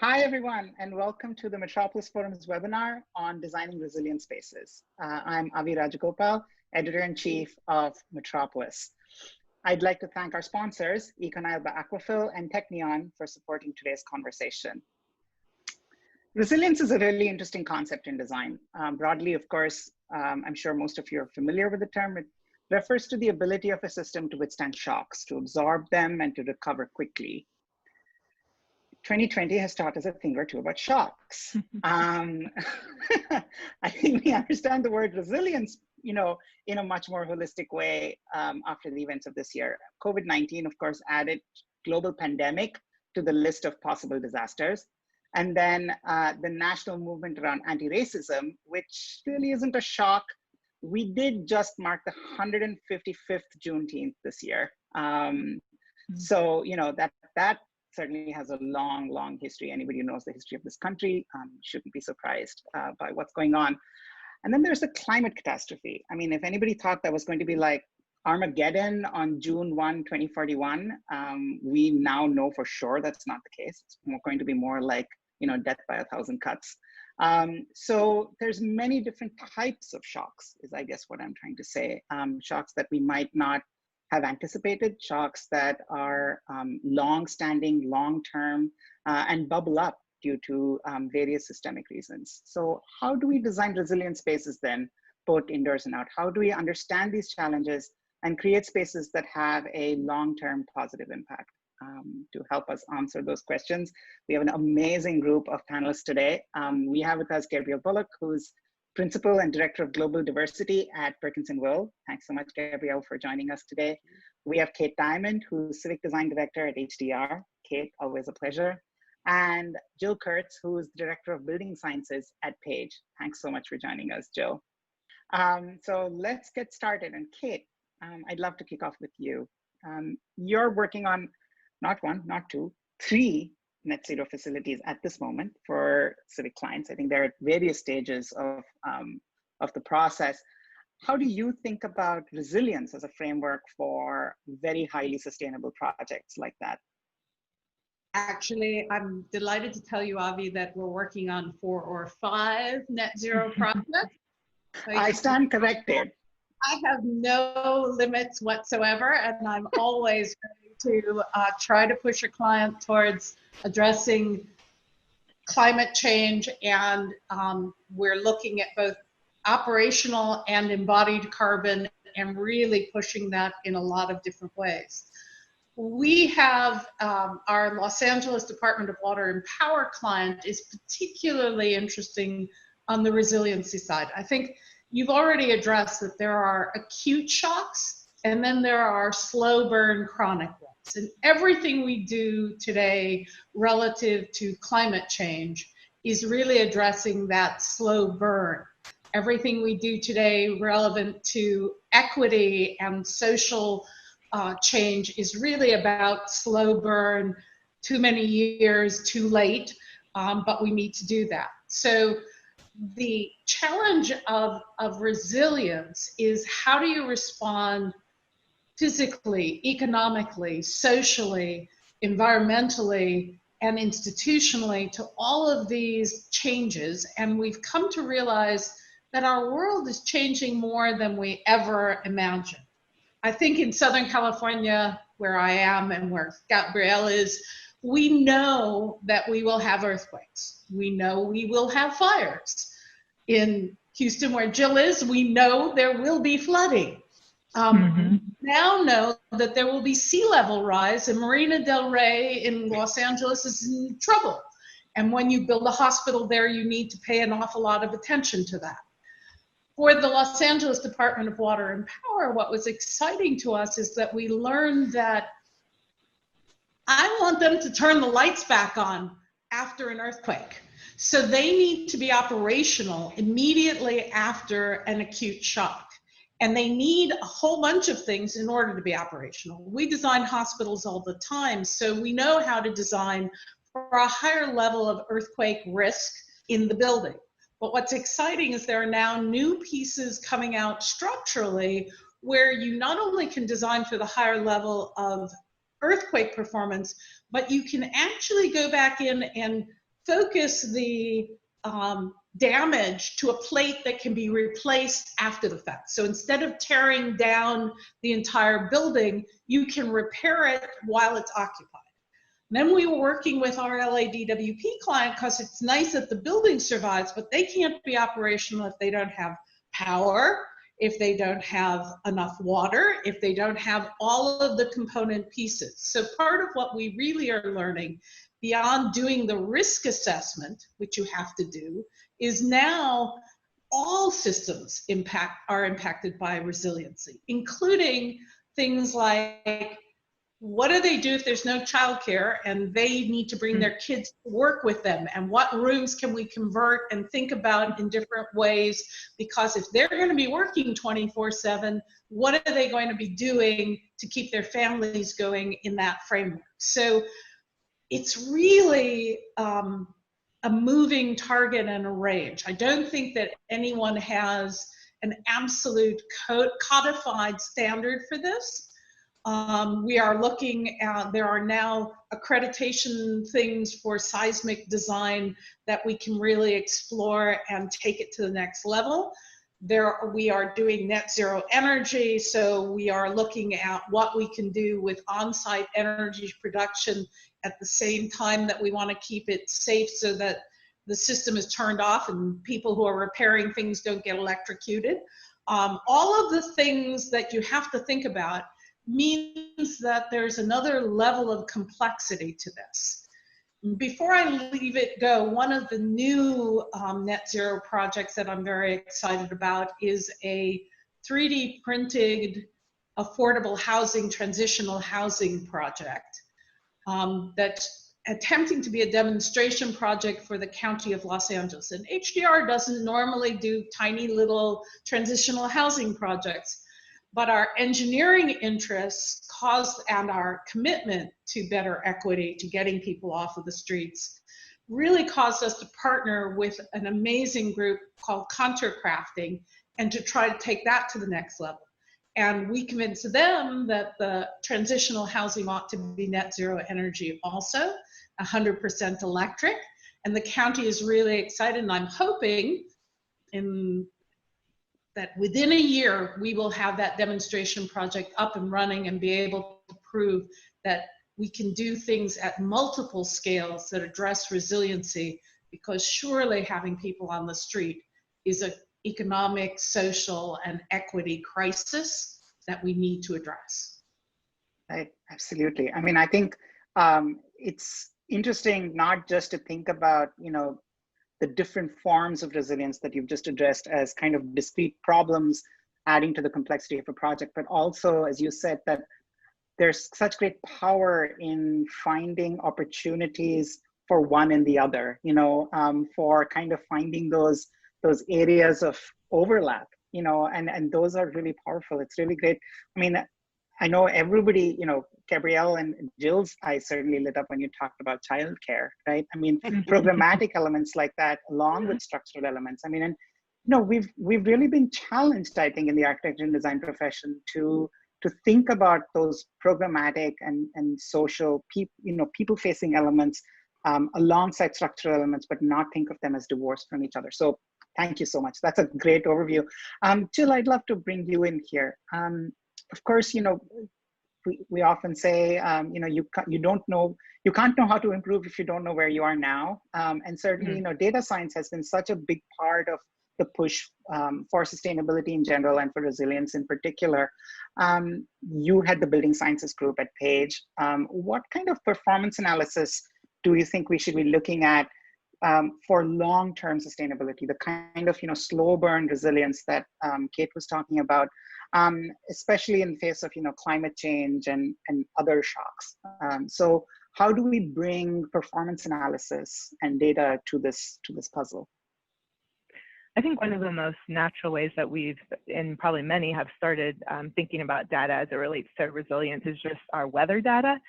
Hi, everyone, and welcome to the Metropolis Forum's webinar on designing resilient spaces. I'm Avi Rajagopal, Editor-in-Chief of Metropolis. I'd like to thank our sponsors, Econilba Aquafil and Technion, for supporting today's conversation. Resilience is a really interesting concept in design. Broadly, of course, I'm sure most of you are familiar with the term. It refers to the ability of a system to withstand shocks, to absorb them, and to recover quickly. 2020 has taught us a thing or two about shocks. I think we understand the word resilience, in a much more holistic way after the events of this year. COVID-19, of course, added global pandemic to the list of possible disasters. And then the national movement around anti-racism, which really isn't a shock. We did just mark the 155th Juneteenth this year. So, that certainly has a long, long history. Anybody who knows the history of this country shouldn't be surprised by what's going on. And then there's the climate catastrophe. I mean, if anybody thought that was going to be like Armageddon on June 1, 2041, we now know for sure that's not the case. It's going to be more like, death by 1,000 cuts. So there's many different types of shocks, is I guess what I'm trying to say. Shocks that we might not have anticipated, shocks that are long-standing, long-term, and bubble up due to various systemic reasons. So how do we design resilient spaces then, both indoors and out? How do we understand these challenges and create spaces that have a long-term positive impact? To help us answer those questions, we have an amazing group of panelists today. We have with us Gabrielle Bullock, who's Principal and Director of Global Diversity at Perkins & Will. Thanks so much, Gabrielle, for joining us today. We have Kate Diamond, who's Civic Design Director at HDR. Kate, always a pleasure. And Jill Kurtz, who's Director of Building Sciences at Page. Thanks so much for joining us, Jill. So let's get started. And Kate, I'd love to kick off with you. You're working on not one, not two, 3 net zero facilities at this moment for civic clients. I think they're at various stages of the process. How do you think about resilience as a framework for very highly sustainable projects like that? Actually, I'm delighted to tell you, Avi, that we're working on 4 or 5 net zero projects. I stand corrected. I have no limits whatsoever, and I'm always ready to try to push a client towards addressing climate change, and we're looking at both operational and embodied carbon and really pushing that in a lot of different ways. We have our Los Angeles Department of Water and Power client is particularly interesting on the resiliency side. I think you've already addressed that there are acute shocks and then there are slow burn chronic ones. And everything we do today relative to climate change is really addressing that slow burn. Everything we do today relevant to equity and social change is really about slow burn, too many years, too late, but we need to do that. So the challenge of resilience is how do you respond physically, economically, socially, environmentally, and institutionally to all of these changes. And we've come to realize that our world is changing more than we ever imagined. I think in Southern California, where I am and where Gabrielle is, we know that we will have earthquakes. We know we will have fires. In Houston, where Jill is, we know there will be flooding. Now know that there will be sea level rise, and Marina del Rey in Los Angeles is in trouble. And when you build a hospital there, you need to pay an awful lot of attention to that. For the Los Angeles Department of Water and Power, what was exciting to us is that we learned that I want them to turn the lights back on after an earthquake. So they need to be operational immediately after an acute shock. And they need a whole bunch of things in order to be operational. We design hospitals all the time, so we know how to design for a higher level of earthquake risk in the building. But what's exciting is there are now new pieces coming out structurally where you not only can design for the higher level of earthquake performance, but you can actually go back in and focus the damage to a plate that can be replaced after the fact. So instead of tearing down the entire building, you can repair it while it's occupied. Then we were working with our LADWP client because it's nice that the building survives, but they can't be operational if they don't have power, if they don't have enough water, if they don't have all of the component pieces. So part of what we really are learning beyond doing the risk assessment, which you have to do, is now all systems are impacted by resiliency, including things like, what do they do if there's no childcare and they need to bring their kids to work with them? And what rooms can we convert and think about in different ways? Because if they're going to be working 24/7, what are they going to be doing to keep their families going in that framework? So it's really a moving target and a range. I don't think that anyone has an absolute codified standard for this. We are looking at, there are now accreditation things for seismic design that we can really explore and take it to the next level. We are doing net zero energy, so we are looking at what we can do with on-site energy production at the same time that we want to keep it safe so that the system is turned off and people who are repairing things don't get electrocuted. All of the things that you have to think about means that there's another level of complexity to this. Before I leave it go, one of the new net zero projects that I'm very excited about is a 3D printed affordable housing, transitional housing project that's attempting to be a demonstration project for the County of Los Angeles. And HDR doesn't normally do tiny little transitional housing projects, but our engineering interests and our commitment to better equity, to getting people off of the streets, really caused us to partner with an amazing group called Contour Crafting and to try to take that to the next level. And we convinced them that the transitional housing ought to be net zero energy also, 100% electric. And the county is really excited, and I'm hoping that within a year, we will have that demonstration project up and running and be able to prove that we can do things at multiple scales that address resiliency, because surely having people on the street is an economic, social, and equity crisis that we need to address. Right, absolutely. I mean, I think it's interesting not just to think about, the different forms of resilience that you've just addressed as kind of discrete problems adding to the complexity of a project, but also, as you said, that there's such great power in finding opportunities for one and the other, for kind of finding those areas of overlap, and those are really powerful. It's really great. I mean, I know everybody, Gabrielle and Jill's eyes certainly lit up when you talked about childcare, right? I mean, programmatic elements like that, along with structural elements. I mean, and we've really been challenged, I think, in the architecture and design profession to think about those programmatic and social, people-facing elements alongside structural elements, but not think of them as divorced from each other. So thank you so much. That's a great overview. Jill, I'd love to bring you in here. Of course, we often say, you can't know how to improve if you don't know where you are now. And certainly, data science has been such a big part of the push for sustainability in general and for resilience in particular. You had the building sciences group at Page. What kind of performance analysis do you think we should be looking at for long-term sustainability, the kind of slow burn resilience that Kate was talking about, especially in the face of climate change and other shocks? So how do we bring performance analysis and data to this puzzle? I think one of the most natural ways that we've, and probably many have started thinking about data as it relates to resilience is just our weather data.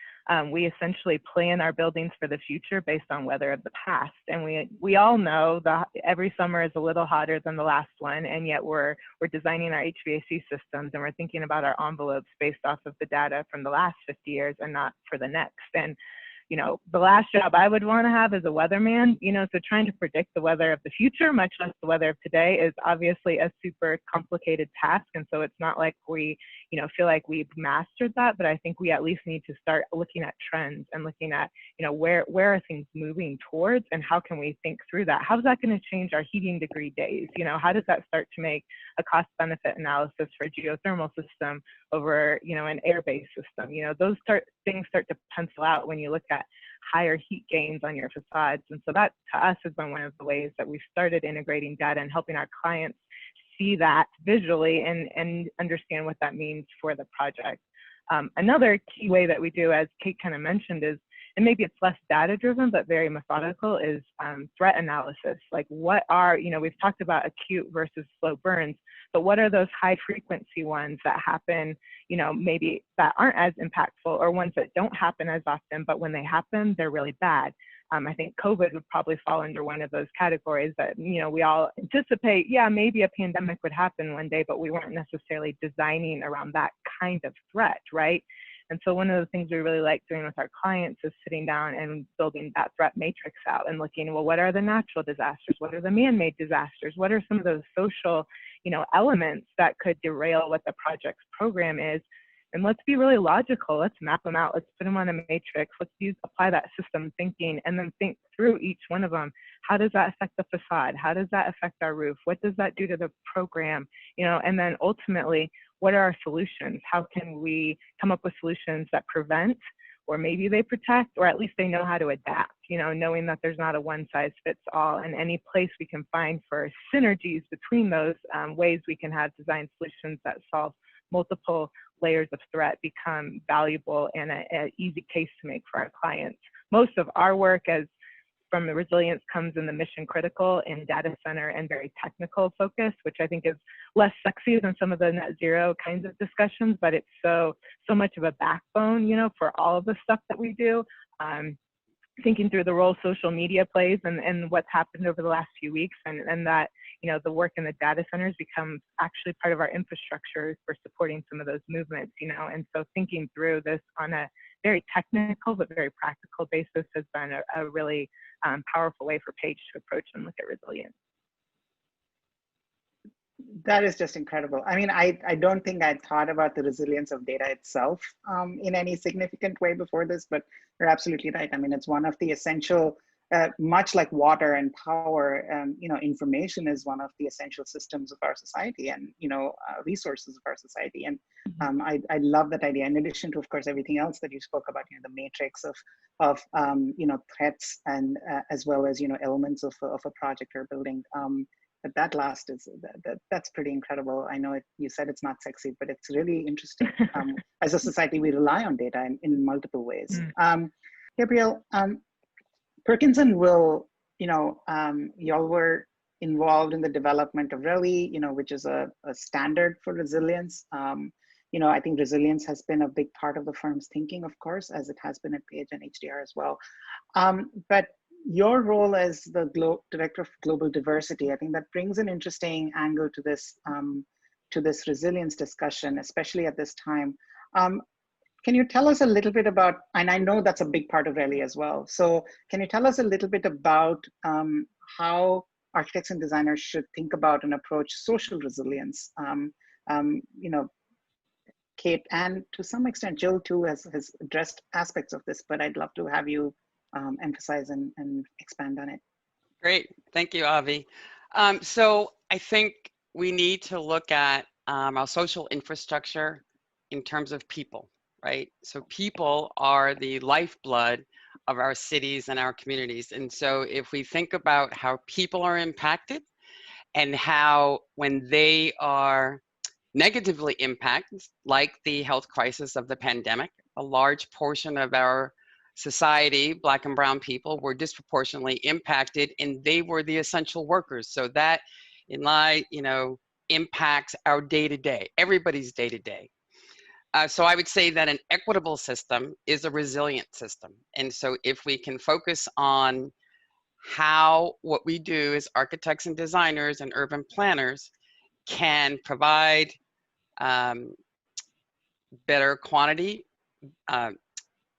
We essentially plan our buildings for the future based on weather of the past. And we all know that every summer is a little hotter than the last one, and yet we're designing our HVAC systems and we're thinking about our envelopes based off of the data from the last 50 years and not for the next. And you know, the last job I would want to have is a weatherman, you know, so trying to predict the weather of the future, much less the weather of today, is obviously a super complicated task. And so it's not like we, you know, feel like we've mastered that, but I think we at least need to start looking at trends and looking at, you know, where are things moving towards, and how can we think through that? How's that going to change our heating degree days? You know, how does that start to make a cost benefit analysis for a geothermal system over, you know, an air-based system? You know, those things start to pencil out when you look at higher heat gains on your facades. And so that, to us, has been one of the ways that we've started integrating data and helping our clients see that visually and understand what that means for the project. Another key way that we do, as Kate kind of mentioned, is, and maybe it's less data driven, but very methodical, is threat analysis. Like, what are, you know, we've talked about acute versus slow burns, but what are those high frequency ones that happen, you know, maybe that aren't as impactful, or ones that don't happen as often, but when they happen, they're really bad. I think COVID would probably fall under one of those categories that, you know, we all anticipate, yeah, maybe a pandemic would happen one day, but we weren't necessarily designing around that kind of threat, right? And so one of the things we really like doing with our clients is sitting down and building that threat matrix out and looking, well, what are the natural disasters? What are the man-made disasters? What are some of those social, you know, elements that could derail what the project's program is? And let's be really logical. Let's map them out. Let's put them on a matrix. Let's apply that system thinking, and then think through each one of them. How does that affect the facade? How does that affect our roof? What does that do to the program? You know, and then ultimately, what are our solutions? How can we come up with solutions that prevent, or maybe they protect, or at least they know how to adapt, you know, knowing that there's not a one size fits all, and any place we can find for synergies between those ways we can have design solutions that solve multiple layers of threat become valuable and an easy case to make for our clients. Most of our work as from the resilience comes in the mission critical and data center and very technical focus, which I think is less sexy than some of the net zero kinds of discussions, but it's so much of a backbone, you know, for all of the stuff that we do. Thinking through the role social media plays and what's happened over the last few weeks, and that, you know, the work in the data centers becomes actually part of our infrastructure for supporting some of those movements, you know. And so thinking through this on a very technical but very practical basis has been a really powerful way for Paige to approach and look at resilience. That is just incredible. I mean, I don't think I'd thought about the resilience of data itself in any significant way before this, but you're absolutely right. I mean, it's one of the essential, much like water and power, you know, information is one of the essential systems of our society and, you know, resources of our society. And I love that idea. In addition to, of course, everything else that you spoke about, you know, the matrix of you know, threats and as well as, you know, elements of a project or building. But that last is that's pretty incredible. I know you said it's not sexy, but it's really interesting. As a society, we rely on data in multiple ways. Gabriel, Perkinson will, you know, y'all were involved in the development of RELI, you know, which is a standard for resilience. You know, I think resilience has been a big part of the firm's thinking, of course, as it has been at Page and HDR as well. But your role as the Director of Global Diversity, I think that brings an interesting angle to this resilience discussion, especially at this time. Can you tell us a little bit about, and I know that's a big part of RELI as well, so can you tell us a little bit about how architects and designers should think about and approach social resilience? You know, Kate, and to some extent, Jill too has addressed aspects of this, but I'd love to have you emphasize and expand on it. Great, thank you, Avi. So I think we need to look at our social infrastructure in terms of people, right? So people are the lifeblood of our cities and our communities. And so if we think about how people are impacted and how when they are negatively impacted, like the health crisis of the pandemic, a large portion of our society, Black and brown people, were disproportionately impacted, and they were the essential workers. So that, you know, impacts our day-to-day, everybody's day-to-day. So I would say that an equitable system is a resilient system. And so if we can focus on how what we do as architects and designers and urban planners can provide better quantity,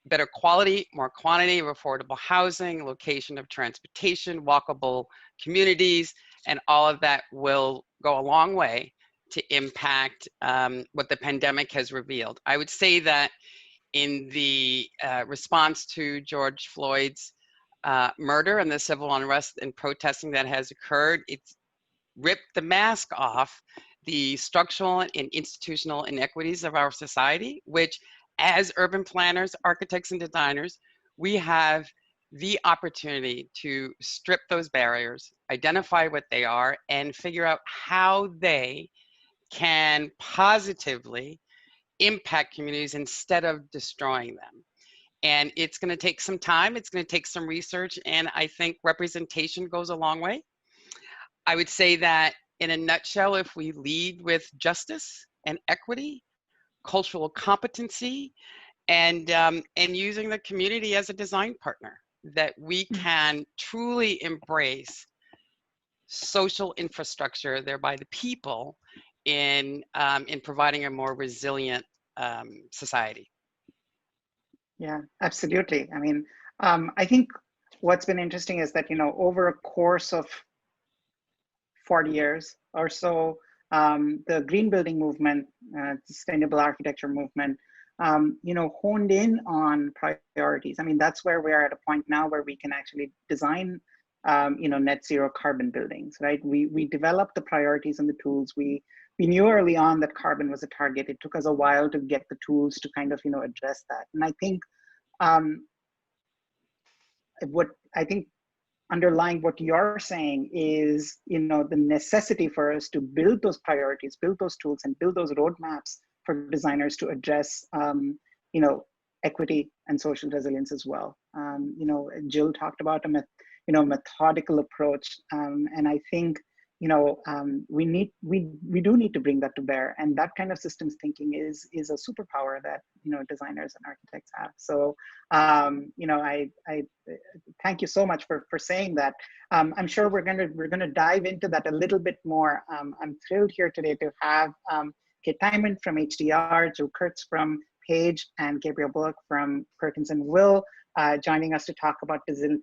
better quality, more quantity of affordable housing, location of transportation, walkable communities, and all of that will go a long way to impact what the pandemic has revealed. I would say that in the response to George Floyd's murder and the civil unrest and protesting that has occurred, it's ripped the mask off the structural and institutional inequities of our society, which as urban planners, architects, and designers, we have the opportunity to strip those barriers, identify what they are, and figure out how they can positively impact communities instead of destroying them. And it's going to take some time, it's going to take some research, and I think representation goes a long way. I would say that in a nutshell, if we lead with justice and equity, cultural competency, and using the community as a design partner, that we can truly embrace social infrastructure, thereby the people, in providing a more resilient society. Yeah, absolutely. I mean, I think what's been interesting is that, you know, over a course of 40 years or so, the green building movement, sustainable architecture movement, you know, honed in on priorities. I mean, that's where we are at a point now where we can actually design, you know, net zero carbon buildings, right? We developed the priorities and the tools. We knew early on that carbon was a target. It took us a while to get the tools to kind of, you know, address that. And I think underlying what you're saying is, you know, the necessity for us to build those priorities, build those tools, and build those roadmaps for designers to address, you know, equity and social resilience as well. You know, Jill talked about a methodical approach, and I think, you know, we do need to bring that to bear, and that kind of systems thinking is a superpower that, you know, designers and architects have. So, you know, I thank you so much for saying that. I'm sure we're gonna dive into that a little bit more. I'm thrilled here today to have Kate Timon from HDR, Joe Kurtz from Page, and Gabriel Bullock from Perkins and Will joining us to talk about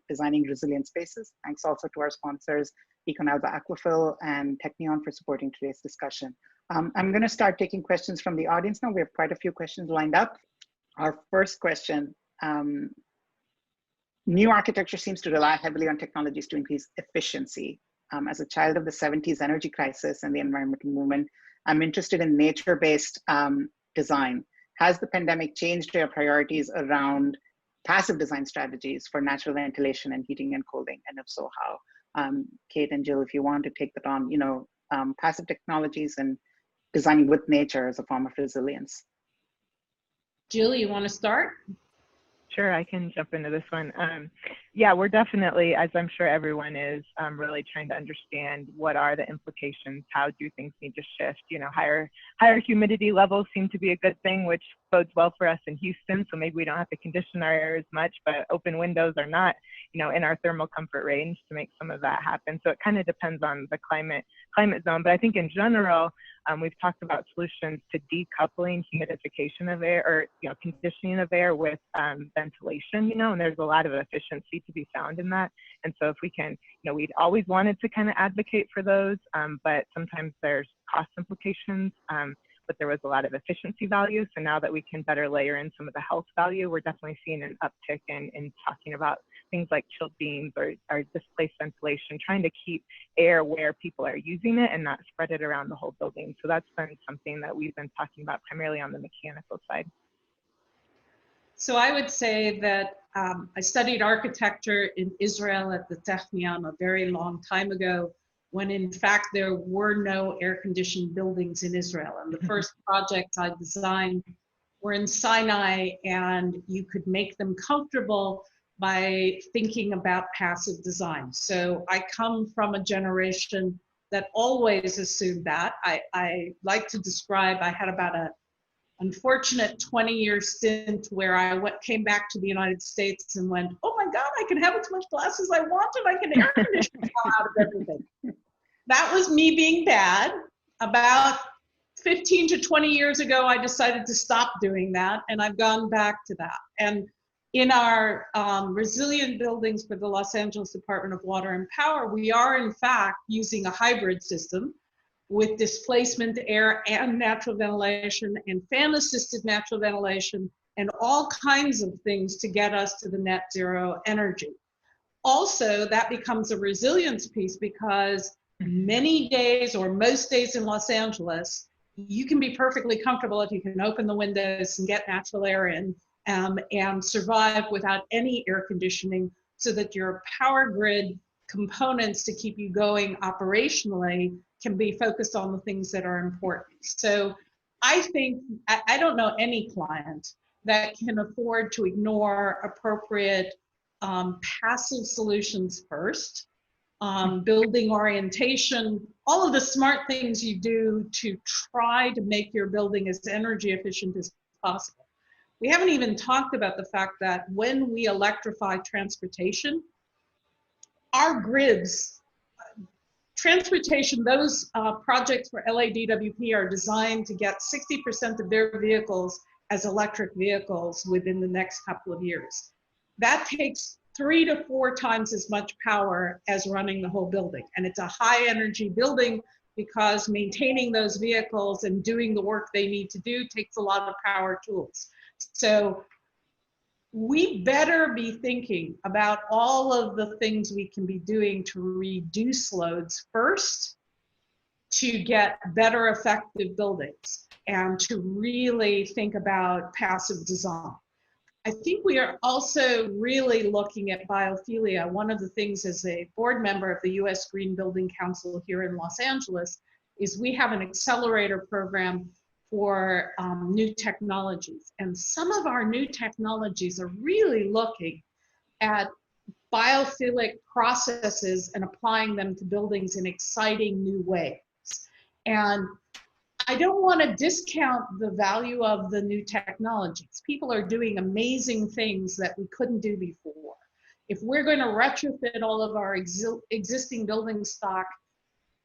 designing resilient spaces. Thanks also to our sponsors, Econalba Aquafil and Technion, for supporting today's discussion. I'm going to start taking questions from the audience now. We have quite a few questions lined up. Our first question, new architecture seems to rely heavily on technologies to increase efficiency. As a child of the 70s energy crisis and the environmental movement, I'm interested in nature-based design. Has the pandemic changed your priorities around passive design strategies for natural ventilation and heating and cooling? And if so, how? Kate and Jill, if you want to take that on, you know, passive technologies and designing with nature as a form of resilience. Jill, you want to start? Sure, I can jump into this one. Yeah, we're definitely, as I'm sure everyone is, really trying to understand what are the implications, how do things need to shift. You know, higher humidity levels seem to be a good thing, which bodes well for us in Houston, so maybe we don't have to condition our air as much, but open windows are not, you know, in our thermal comfort range to make some of that happen. So it kind of depends on the climate zone, but I think in general, we've talked about solutions to decoupling humidification of air, or, you know, conditioning of air with ventilation, you know, and there's a lot of efficiency to be found in that. And so if we can, you know, we'd always wanted to kind of advocate for those, but sometimes there's cost implications, but there was a lot of efficiency value. So now that we can better layer in some of the health value, we're definitely seeing an uptick in talking about things like chilled beams or displaced ventilation, trying to keep air where people are using it and not spread it around the whole building. So that's been something that we've been talking about primarily on the mechanical side. So I would say that I studied architecture in Israel at the Technion a very long time ago, when in fact there were no air-conditioned buildings in Israel. And the first projects I designed were in Sinai, and you could make them comfortable by thinking about passive design. So I come from a generation that always assumed that. I like to describe, I had about an unfortunate 20-year stint where I came back to the United States and went, oh my God, I can have as much glass as I want and I can air condition out of everything. That was me being bad. About 15 to 20 years ago, I decided to stop doing that, and I've gone back to that. And in our resilient buildings for the Los Angeles Department of Water and Power, we are in fact using a hybrid system with displacement air and natural ventilation and fan-assisted natural ventilation and all kinds of things to get us to the net zero energy. Also, that becomes a resilience piece because many days or most days in Los Angeles, you can be perfectly comfortable if you can open the windows and get natural air in and survive without any air conditioning, so that your power grid components to keep you going operationally can be focused on the things that are important. So I think, I don't know any client that can afford to ignore appropriate passive solutions first, building orientation, all of the smart things you do to try to make your building as energy efficient as possible. We haven't even talked about the fact that when we electrify transportation, our grids, transportation, those projects for LADWP are designed to get 60% of their vehicles as electric vehicles within the next couple of years. That takes 3 to 4 times as much power as running the whole building. And it's a high energy building because maintaining those vehicles and doing the work they need to do takes a lot of power tools. So we better be thinking about all of the things we can be doing to reduce loads first, to get better effective buildings, and to really think about passive design. I think we are also really looking at biophilia. One of the things as a board member of the US Green Building Council here in Los Angeles is we have an accelerator program for new technologies. And some of our new technologies are really looking at biophilic processes and applying them to buildings in exciting new ways. And I don't want to discount the value of the new technologies. People are doing amazing things that we couldn't do before. If we're going to retrofit all of our existing building stock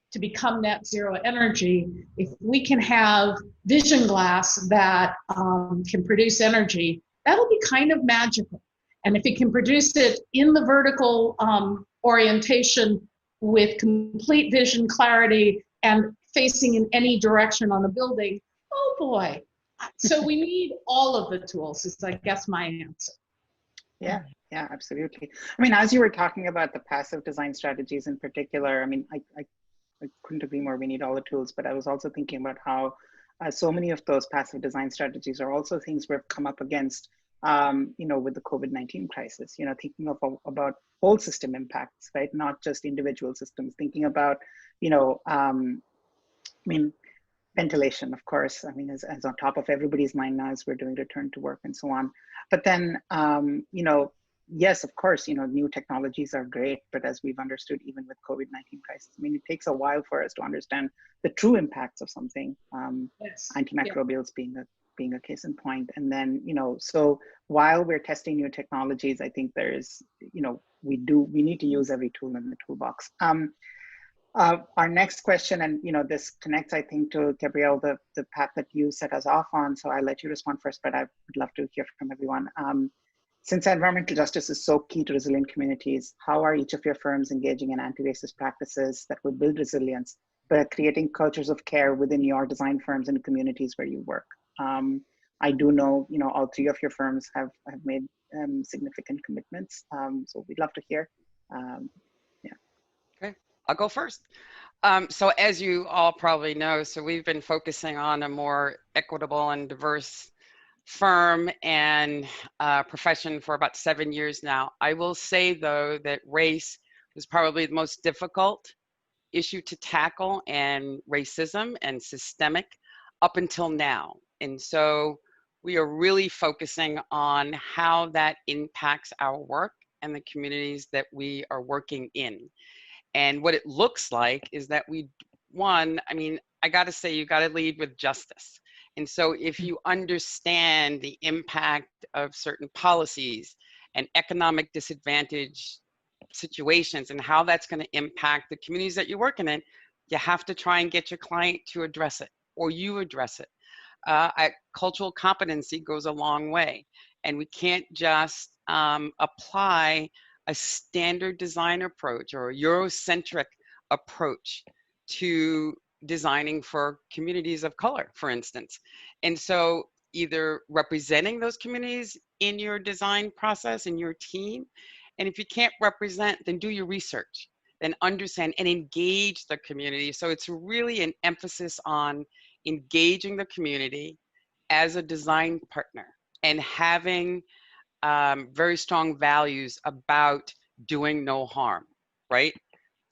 to become net zero energy, if we can have vision glass that can produce energy, that'll be kind of magical. And if it can produce it in the vertical orientation with complete vision clarity and facing in any direction on the building, oh boy. So we need all of the tools is, I guess, my answer. Yeah, yeah, absolutely. I mean, as you were talking about the passive design strategies in particular, I mean, I couldn't agree more. We need all the tools, but I was also thinking about how so many of those passive design strategies are also things we've come up against, with the COVID-19 crisis, thinking about whole system impacts, right? Not just individual systems, thinking about, ventilation, of course, as on top of everybody's mind now as we're doing return to work and so on. But then, yes, of course, new technologies are great, but as we've understood, even with COVID-19 crisis, it takes a while for us to understand the true impacts of something, Yes. antimicrobials being a case in point. And then, so while we're testing new technologies, I think there's, we need to use every tool in the toolbox. Our next question, and this connects, I think, to Gabrielle, the path that you set us off on. So I'll let you respond first, but I would love to hear from everyone. Since environmental justice is so key to resilient communities, how are each of your firms engaging in anti-racist practices that will build resilience, but creating cultures of care within your design firms and communities where you work? I do know, all 3 of your firms have made significant commitments. So we'd love to hear. Okay, I'll go first. So as you all probably know, so we've been focusing on a more equitable and diverse firm and profession for about 7 years now. I will say, though, that race was probably the most difficult issue to tackle, and racism and systemic up until now. And so we are really focusing on how that impacts our work and the communities that we are working in. And what it looks like is that I got to say, you got to lead with justice. And so if you understand the impact of certain policies and economic disadvantage situations and how that's going to impact the communities that you're working in, you have to try and get your client to address it, or you address it. Cultural competency goes a long way. And we can't just apply a standard design approach or a Eurocentric approach to designing for communities of color, for instance. And so either representing those communities in your design process, in your team, and if you can't represent, then do your research, then understand and engage the community. So it's really an emphasis on engaging the community as a design partner and having very strong values about doing no harm, right?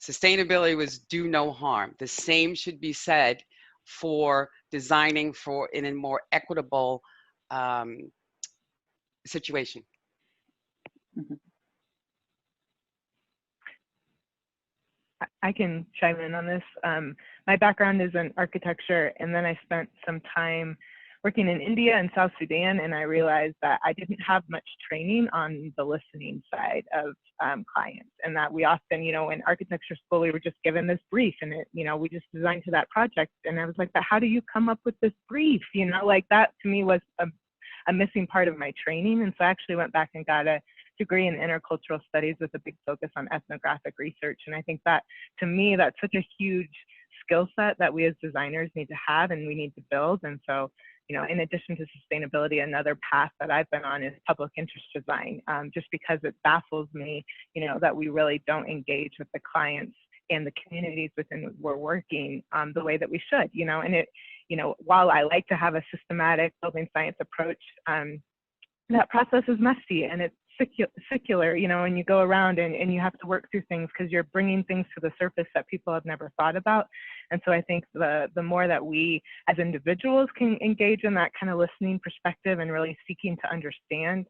Sustainability was do no harm. The same should be said for designing for in a more equitable situation. I can chime in on this. My background is in architecture, and then I spent some time working in India and South Sudan, and I realized that I didn't have much training on the listening side of clients, and that we often, you know, in architecture school, we were just given this brief, and it, you know, we just designed to that project, and I was like, but how do you come up with this brief? You know, like that to me was a missing part of my training, and so I actually went back and got a degree in intercultural studies with a big focus on ethnographic research. And I think that, to me, that's such a huge skill set that we as designers need to have and we need to build. And so, you know, in addition to sustainability, another path that I've been on is public interest design, just because it baffles me, you know, that we really don't engage with the clients and the communities within we're working the way that we should, you know. And it, you know, while I like to have a systematic building science approach, that process is messy and it's secular, you know, and you go around and you have to work through things because you're bringing things to the surface that people have never thought about. And so I think the more that we as individuals can engage in that kind of listening perspective and really seeking to understand,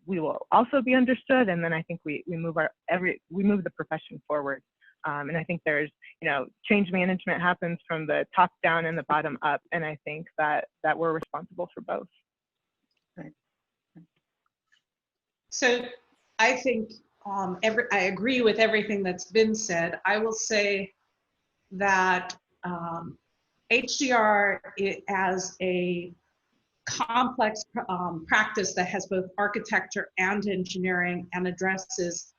we will also be understood. And then I think we move the profession forward. And I think there's, you know, change management happens from the top down and the bottom up. And I think that we're responsible for both. Right. So I think I agree with everything that's been said. I will say that HDR as a complex practice that has both architecture and engineering and addresses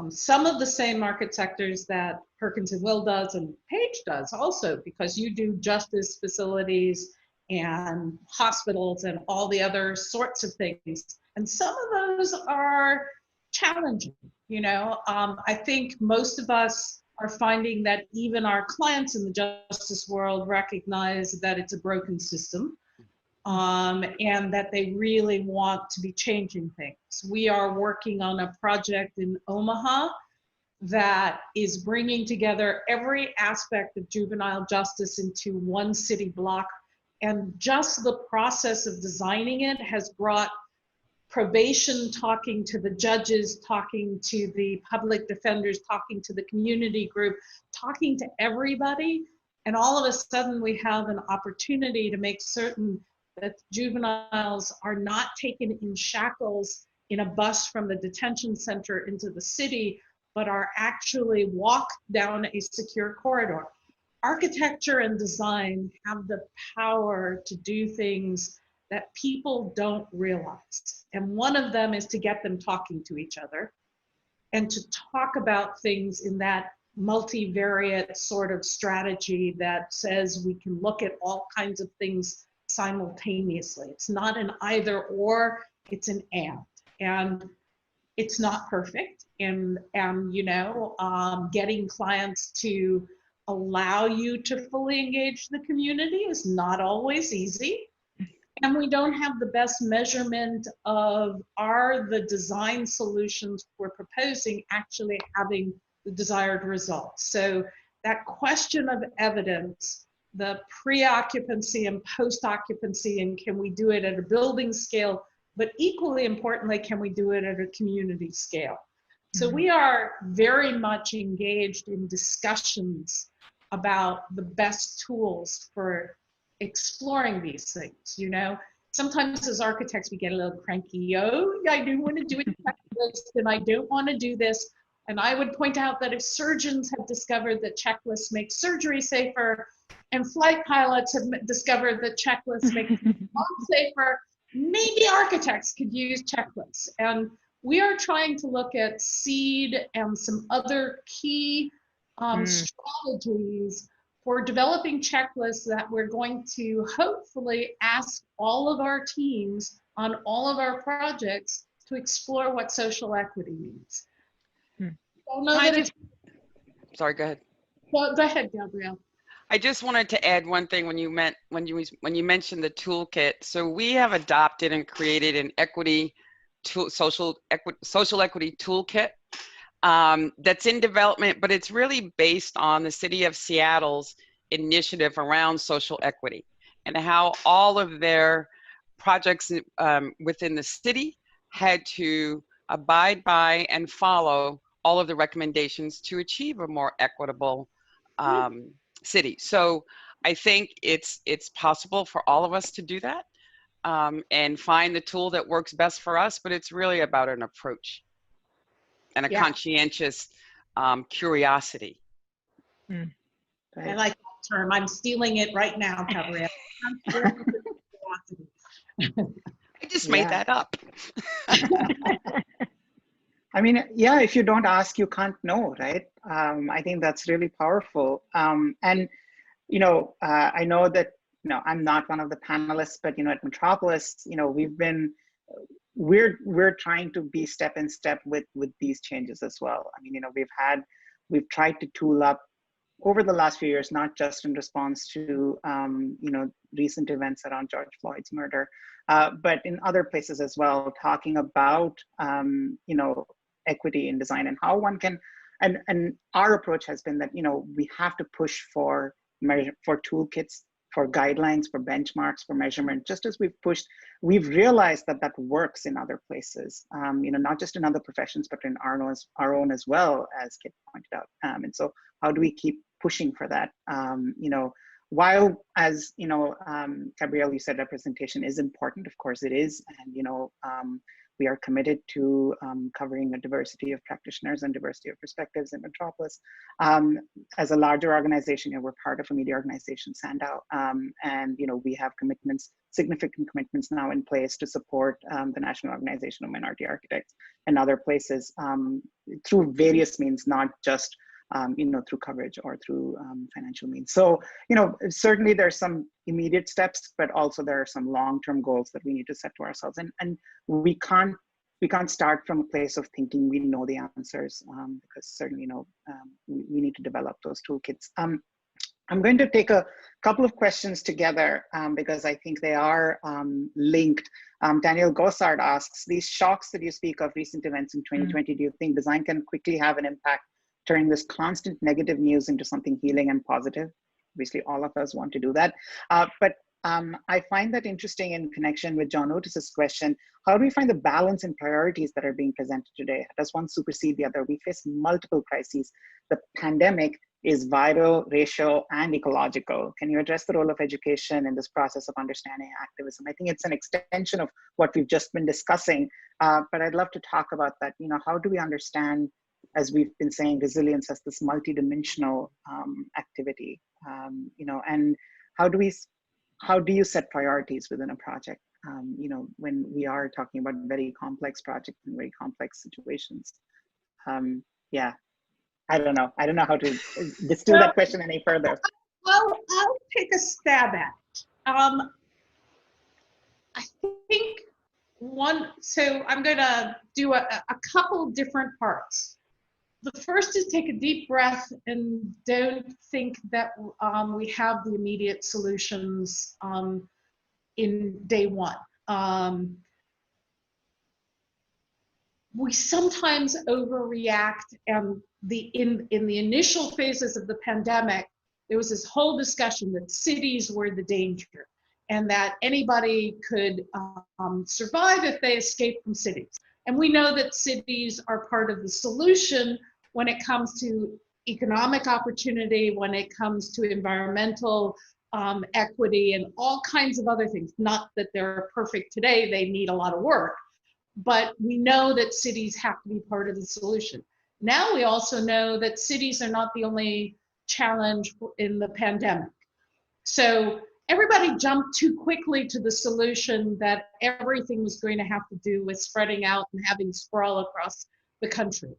some of the same market sectors that Perkins and Will does and Page does also, because you do justice facilities and hospitals and all the other sorts of things. And some of those are challenging, you know. I think most of us are finding that even our clients in the justice world recognize that it's a broken system, and that they really want to be changing things. We are working on a project in Omaha that is bringing together every aspect of juvenile justice into one city block. And just the process of designing it has brought probation talking to the judges, talking to the public defenders, talking to the community group, talking to everybody. And all of a sudden we have an opportunity to make certain that juveniles are not taken in shackles in a bus from the detention center into the city, but are actually walked down a secure corridor. Architecture and design have the power to do things that people don't realize. And one of them is to get them talking to each other and to talk about things in that multivariate sort of strategy that says we can look at all kinds of things simultaneously. It's not an either or, it's an and it's not perfect. And you know, getting clients to allow you to fully engage the community is not always easy. And we don't have the best measurement of, are the design solutions we're proposing actually having the desired results? So that question of evidence, the pre-occupancy and post-occupancy, and can we do it at a building scale, but equally importantly, can we do it at a community scale? So we are very much engaged in discussions about the best tools for exploring these things. You know, sometimes as architects we get a little cranky. Oh, I do want to do a checklist and I don't want to do this. And I would point out that if surgeons have discovered that checklists make surgery safer, and flight pilots have discovered that checklists make them safer, maybe architects could use checklists. And we are trying to look at SEED and some other key strategies for developing checklists that we're going to hopefully ask all of our teams on all of our projects to explore what social equity means. Sorry, go ahead. Well, go ahead, Gabrielle. I just wanted to add one thing when you mentioned the toolkit. So we have adopted and created an social equity toolkit that's in development, but it's really based on the City of Seattle's initiative around social equity and how all of their projects within the city had to abide by and follow all of the recommendations to achieve a more equitable city. So I think it's possible for all of us to do that and find the tool that works best for us, but it's really about an approach and a conscientious curiosity. I like that term. I'm stealing it right now, Gabrielle. I just made that up. I mean, yeah, if you don't ask, you can't know, right? I think that's really powerful. And, you know, I know that, you know, I'm not one of the panelists, but, you know, at Metropolis, you know, we're trying to be step in step with these changes as well. I mean, you know, we've tried to tool up over the last few years, not just in response to, you know, recent events around George Floyd's murder, but in other places as well, talking about, you know, equity in design and how one can, and our approach has been that, you know, we have to push for toolkits, for guidelines, for benchmarks, for measurement, just as we've realized that that works in other places, you know, not just in other professions, but in our own as well, as Kit pointed out. And so how do we keep pushing for that? You know, while, as, you know, Gabrielle, you said representation is important, of course it is. And, you know, we are committed to covering a diversity of practitioners and diversity of perspectives in Metropolis. As a larger organization, you know, we're part of a media organization, SANDOW, and, you know, we have significant commitments now in place to support the National Organization of Minority Architects and other places through various means, not just you know, through coverage or through financial means. So, you know, certainly there's some immediate steps, but also there are some long-term goals that we need to set to ourselves. And we can't start from a place of thinking we know the answers, because certainly, you know, we need to develop those toolkits. I'm going to take a couple of questions together because I think they are linked. Daniel Gossard asks, these shocks that you speak of, recent events in 2020, do you think design can quickly have an impact, turning this constant negative news into something healing and positive? Obviously, all of us want to do that. But I find that interesting in connection with John Otis's question. How do we find the balance and priorities that are being presented today? Does one supersede the other? We face multiple crises. The pandemic is viral, racial, and ecological. Can you address the role of education in this process of understanding activism? I think it's an extension of what we've just been discussing, but I'd love to talk about that. You know, how do we understand, as we've been saying, resilience as this multidimensional activity, you know, and how do you set priorities within a project, you know, when we are talking about very complex projects and very complex situations? Yeah, I don't know how to distill that question any further. I'll take a stab at it. I think so I'm gonna do a couple different parts. The first is take a deep breath and don't think that we have the immediate solutions in day one. We sometimes overreact, and in the initial phases of the pandemic, there was this whole discussion that cities were the danger and that anybody could survive if they escaped from cities. And we know that cities are part of the solution when it comes to economic opportunity, when it comes to environmental equity and all kinds of other things. Not that they're perfect today, they need a lot of work, but we know that cities have to be part of the solution. Now we also know that cities are not the only challenge in the pandemic. So everybody jumped too quickly to the solution that everything was going to have to do with spreading out and having sprawl across the country.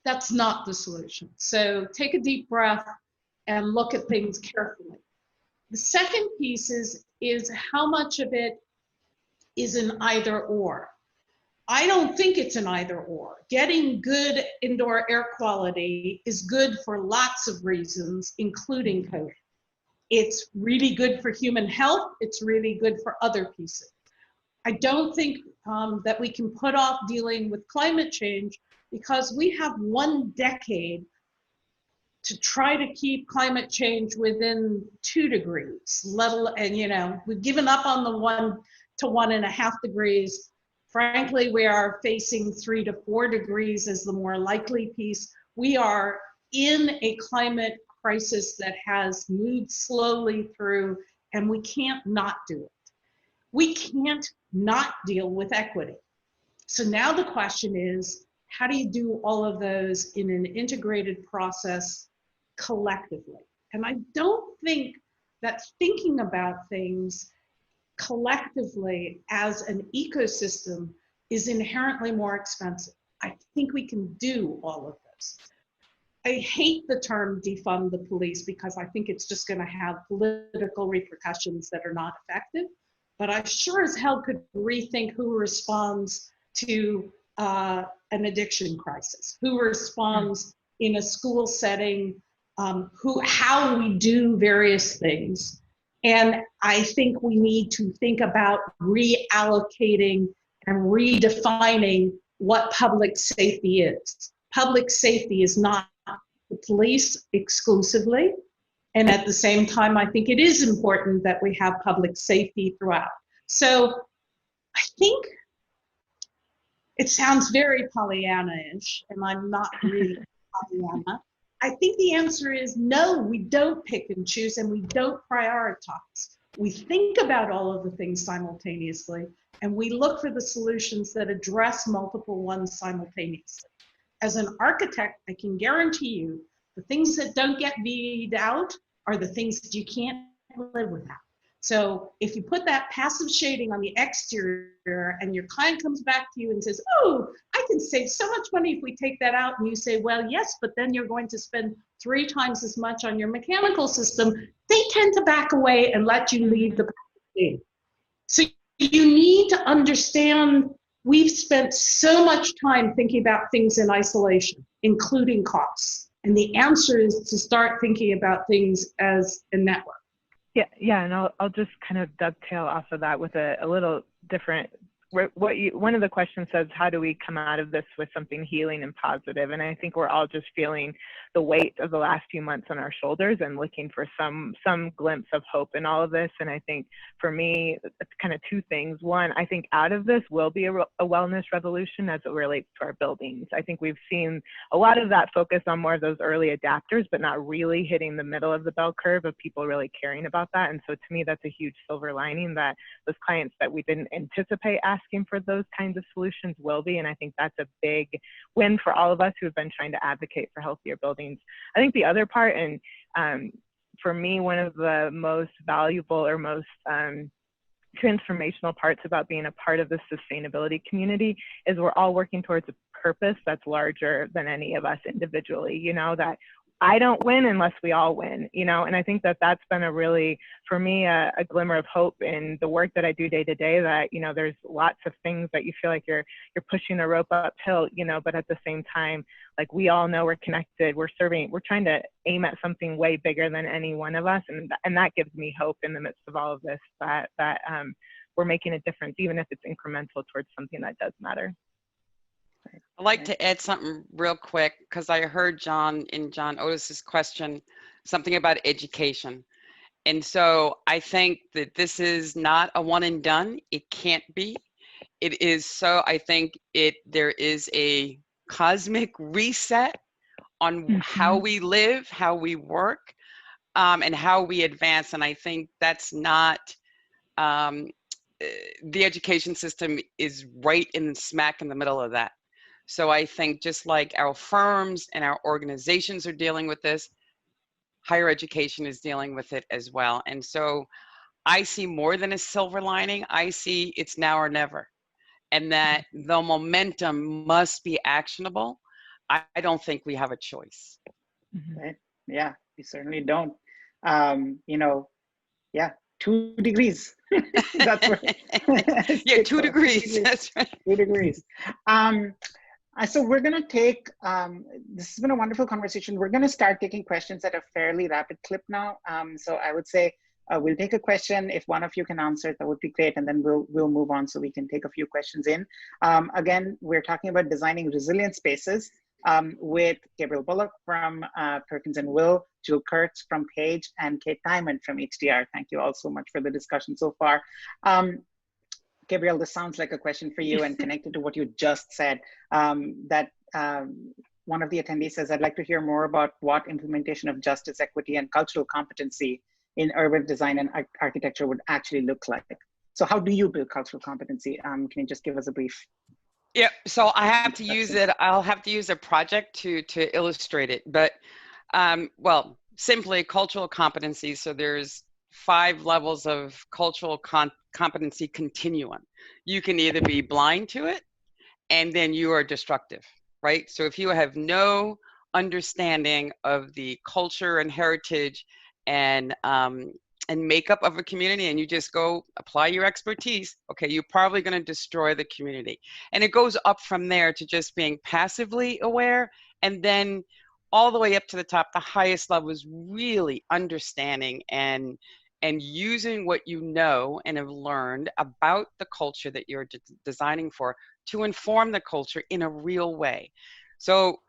That's not the solution. So take a deep breath and look at things carefully. The second piece is how much of it is an either or. I don't think it's an either or. Getting good indoor air quality is good for lots of reasons, including COVID. It's really good for human health. It's really good for other pieces. I don't think that we can put off dealing with climate change because we have 1 decade to try to keep climate change within 2 degrees. And you know, we've given up on the 1 to 1.5 degrees. Frankly, we are facing 3 to 4 degrees as the more likely piece. We are in a climate crisis that has moved slowly through, and we can't not do it. We can't not deal with equity. So now the question is, how do you do all of those in an integrated process collectively? And I don't think that thinking about things collectively as an ecosystem is inherently more expensive. I think we can do all of this. I hate the term defund the police because I think it's just going to have political repercussions that are not effective. But I sure as hell could rethink who responds to an addiction crisis, who responds in a school setting, how we do various things. And I think we need to think about reallocating and redefining what public safety is. Public safety is not the police exclusively. And at the same time, I think it is important that we have public safety throughout. So I think it sounds very Pollyanna-ish, and I'm not really Pollyanna. I think the answer is no, we don't pick and choose and we don't prioritize. We think about all of the things simultaneously and we look for the solutions that address multiple ones simultaneously. As an architect, I can guarantee you the things that don't get weeded out are the things that you can't live without. So if you put that passive shading on the exterior and your client comes back to you and says, oh, I can save so much money if we take that out. And you say, well, yes, but then you're going to spend 3 times as much on your mechanical system. They tend to back away and let you leave the passive. So you need to understand we've spent so much time thinking about things in isolation, including costs. And the answer is to start thinking about things as a network. Yeah, and I'll just kind of dovetail off of that with a little different. One of the questions says, how do we come out of this with something healing and positive? And I think we're all just feeling the weight of the last few months on our shoulders and looking for some glimpse of hope in all of this. And I think for me, it's kind of 2 things. One, I think out of this will be a wellness revolution as it relates to our buildings. I think we've seen a lot of that focus on more of those early adapters, but not really hitting the middle of the bell curve of people really caring about that. And so to me, that's a huge silver lining that those clients that we didn't anticipate asking for those kinds of solutions will be. And I think that's a big win for all of us who have been trying to advocate for healthier buildings. I think the other part, and for me, one of the most valuable or most transformational parts about being a part of the sustainability community is we're all working towards a purpose that's larger than any of us individually, you know, that I don't win unless we all win, you know, and I think that that's been a really, for me, a glimmer of hope in the work that I do day to day, that, you know, there's lots of things that you feel like you're pushing a rope uphill, you know, but at the same time, like we all know we're connected, we're trying to aim at something way bigger than any one of us. And that gives me hope in the midst of all of this, that we're making a difference, even if it's incremental towards something that does matter. I'd like to add something real quick because I heard John Otis's question, something about education. And so I think that this is not a one and done. It can't be. It is so, I think there is a cosmic reset on how we live, how we work, and how we advance. And I think that's not, the education system is right in smack in the middle of that. So I think just like our firms and our organizations are dealing with this, higher education is dealing with it as well. And so I see more than a silver lining. I see it's now or never, and that the momentum must be actionable. I don't think we have a choice. Right? Yeah, we certainly don't. You know, yeah, 2 degrees. That's where Yeah, stick 2 for 2 degrees. degrees. That's right. 2 degrees. So we're going to take, this has been a wonderful conversation. We're going to start taking questions at a fairly rapid clip now. So I would say we'll take a question. If one of you can answer it, that would be great. And then we'll move on so we can take a few questions in. Again, we're talking about designing resilient spaces with Gabriel Bullock from Perkins & Will, Jill Kurtz from Page, and Kate Diamond from HDR. Thank you all so much for the discussion so far. Gabriel, this sounds like a question for you and connected to what you just said, that one of the attendees says, I'd like to hear more about what implementation of justice, equity, and cultural competency in urban design and architecture would actually look like. So how do you build cultural competency? Can you just give us a brief? Yeah, so I have to use it. I'll have to use a project to illustrate it. But, well, simply cultural competency. So there's 5 levels of cultural competency continuum. You can either be blind to it, and then you are destructive, right? So if you have no understanding of the culture and heritage and makeup of a community, and you just go apply your expertise, okay, you're probably going to destroy the community. And it goes up from there to just being passively aware, and then all the way up to the top. The highest level is really understanding and using what you know and have learned about the culture that you're designing for to inform the culture in a real way. So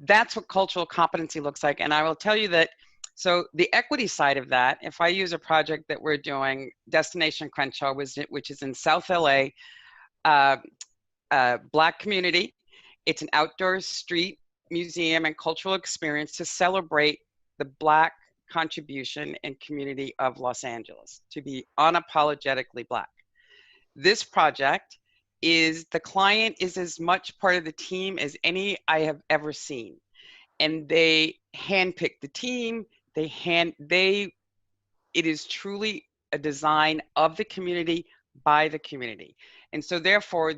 that's what cultural competency looks like. And I will tell you that, so the equity side of that, if I use a project that we're doing, Destination Crenshaw, which is in South LA, Black community, it's an outdoor street museum and cultural experience to celebrate the Black contribution and community of Los Angeles, to be unapologetically Black. This project is, the client is as much part of the team as any I have ever seen. And they handpick the team, it is truly a design of the community by the community. And so therefore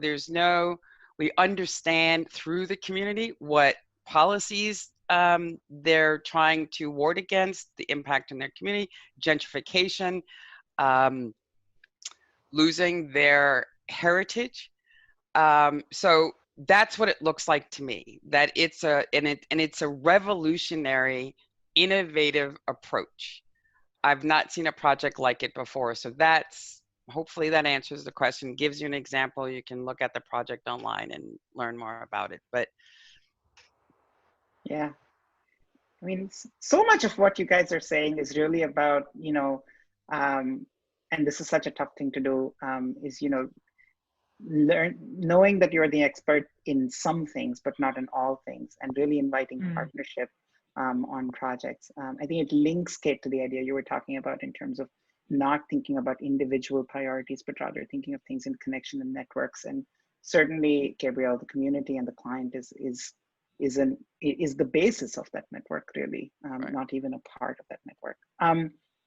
we understand through the community what policies they're trying to ward against, the impact on their community, gentrification, losing their heritage. So that's what it looks like to me, that it's a revolutionary, innovative approach. I've not seen a project like it before. So hopefully that answers the question, gives you an example. You can look at the project online and learn more about it. But yeah, I mean, so much of what you guys are saying is really about, and this is such a tough thing to do, is, knowing that you're the expert in some things, but not in all things, and really inviting partnership on projects. I think it links, Kate, to the idea you were talking about in terms of not thinking about individual priorities, but rather thinking of things in connection and networks. And certainly, Gabriel, the community and the client is the basis of that network, really, right. Not even a part of that network.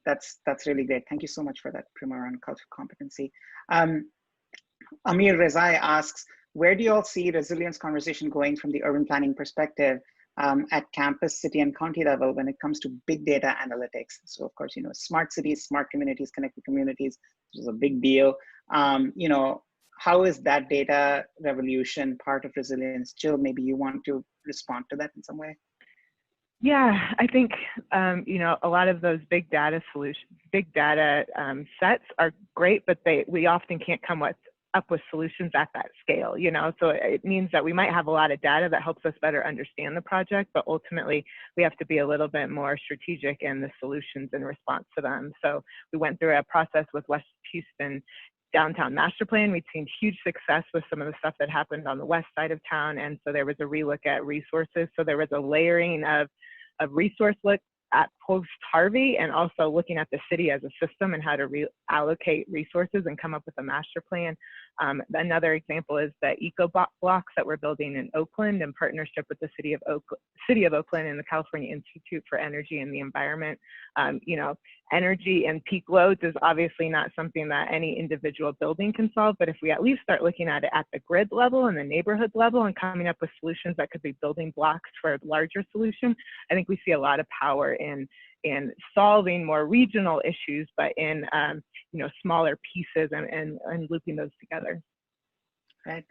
That's really great. Thank you so much for that primer on cultural competency. Amir Rezai asks, where do you all see resilience conversation going from the urban planning perspective at campus, city, and county level when it comes to big data analytics? So of course, smart cities, smart communities, connected communities, which is a big deal. How is that data revolution part of resilience? Jill, maybe you want to respond to that in some way? Yeah, I think, a lot of those big data sets are great, but we often can't come up with solutions at that scale, so it means that we might have a lot of data that helps us better understand the project, but ultimately we have to be a little bit more strategic in the solutions in response to them. So we went through a process with West Houston downtown master plan. We'd seen huge success with some of the stuff that happened on the west side of town, and so there was a relook at resources. So there was a layering of resource look at post-Harvey, and also looking at the city as a system and how to reallocate resources and come up with a master plan. Another example is the eco blocks that we're building in Oakland in partnership with the City of Oakland and the California Institute for Energy and the Environment. You know, energy and peak loads is obviously not something that any individual building can solve, but if we at least start looking at it at the grid level and the neighborhood level and coming up with solutions that could be building blocks for a larger solution, I think we see a lot of power in solving more regional issues, but in you know, smaller pieces and looping those together. Right.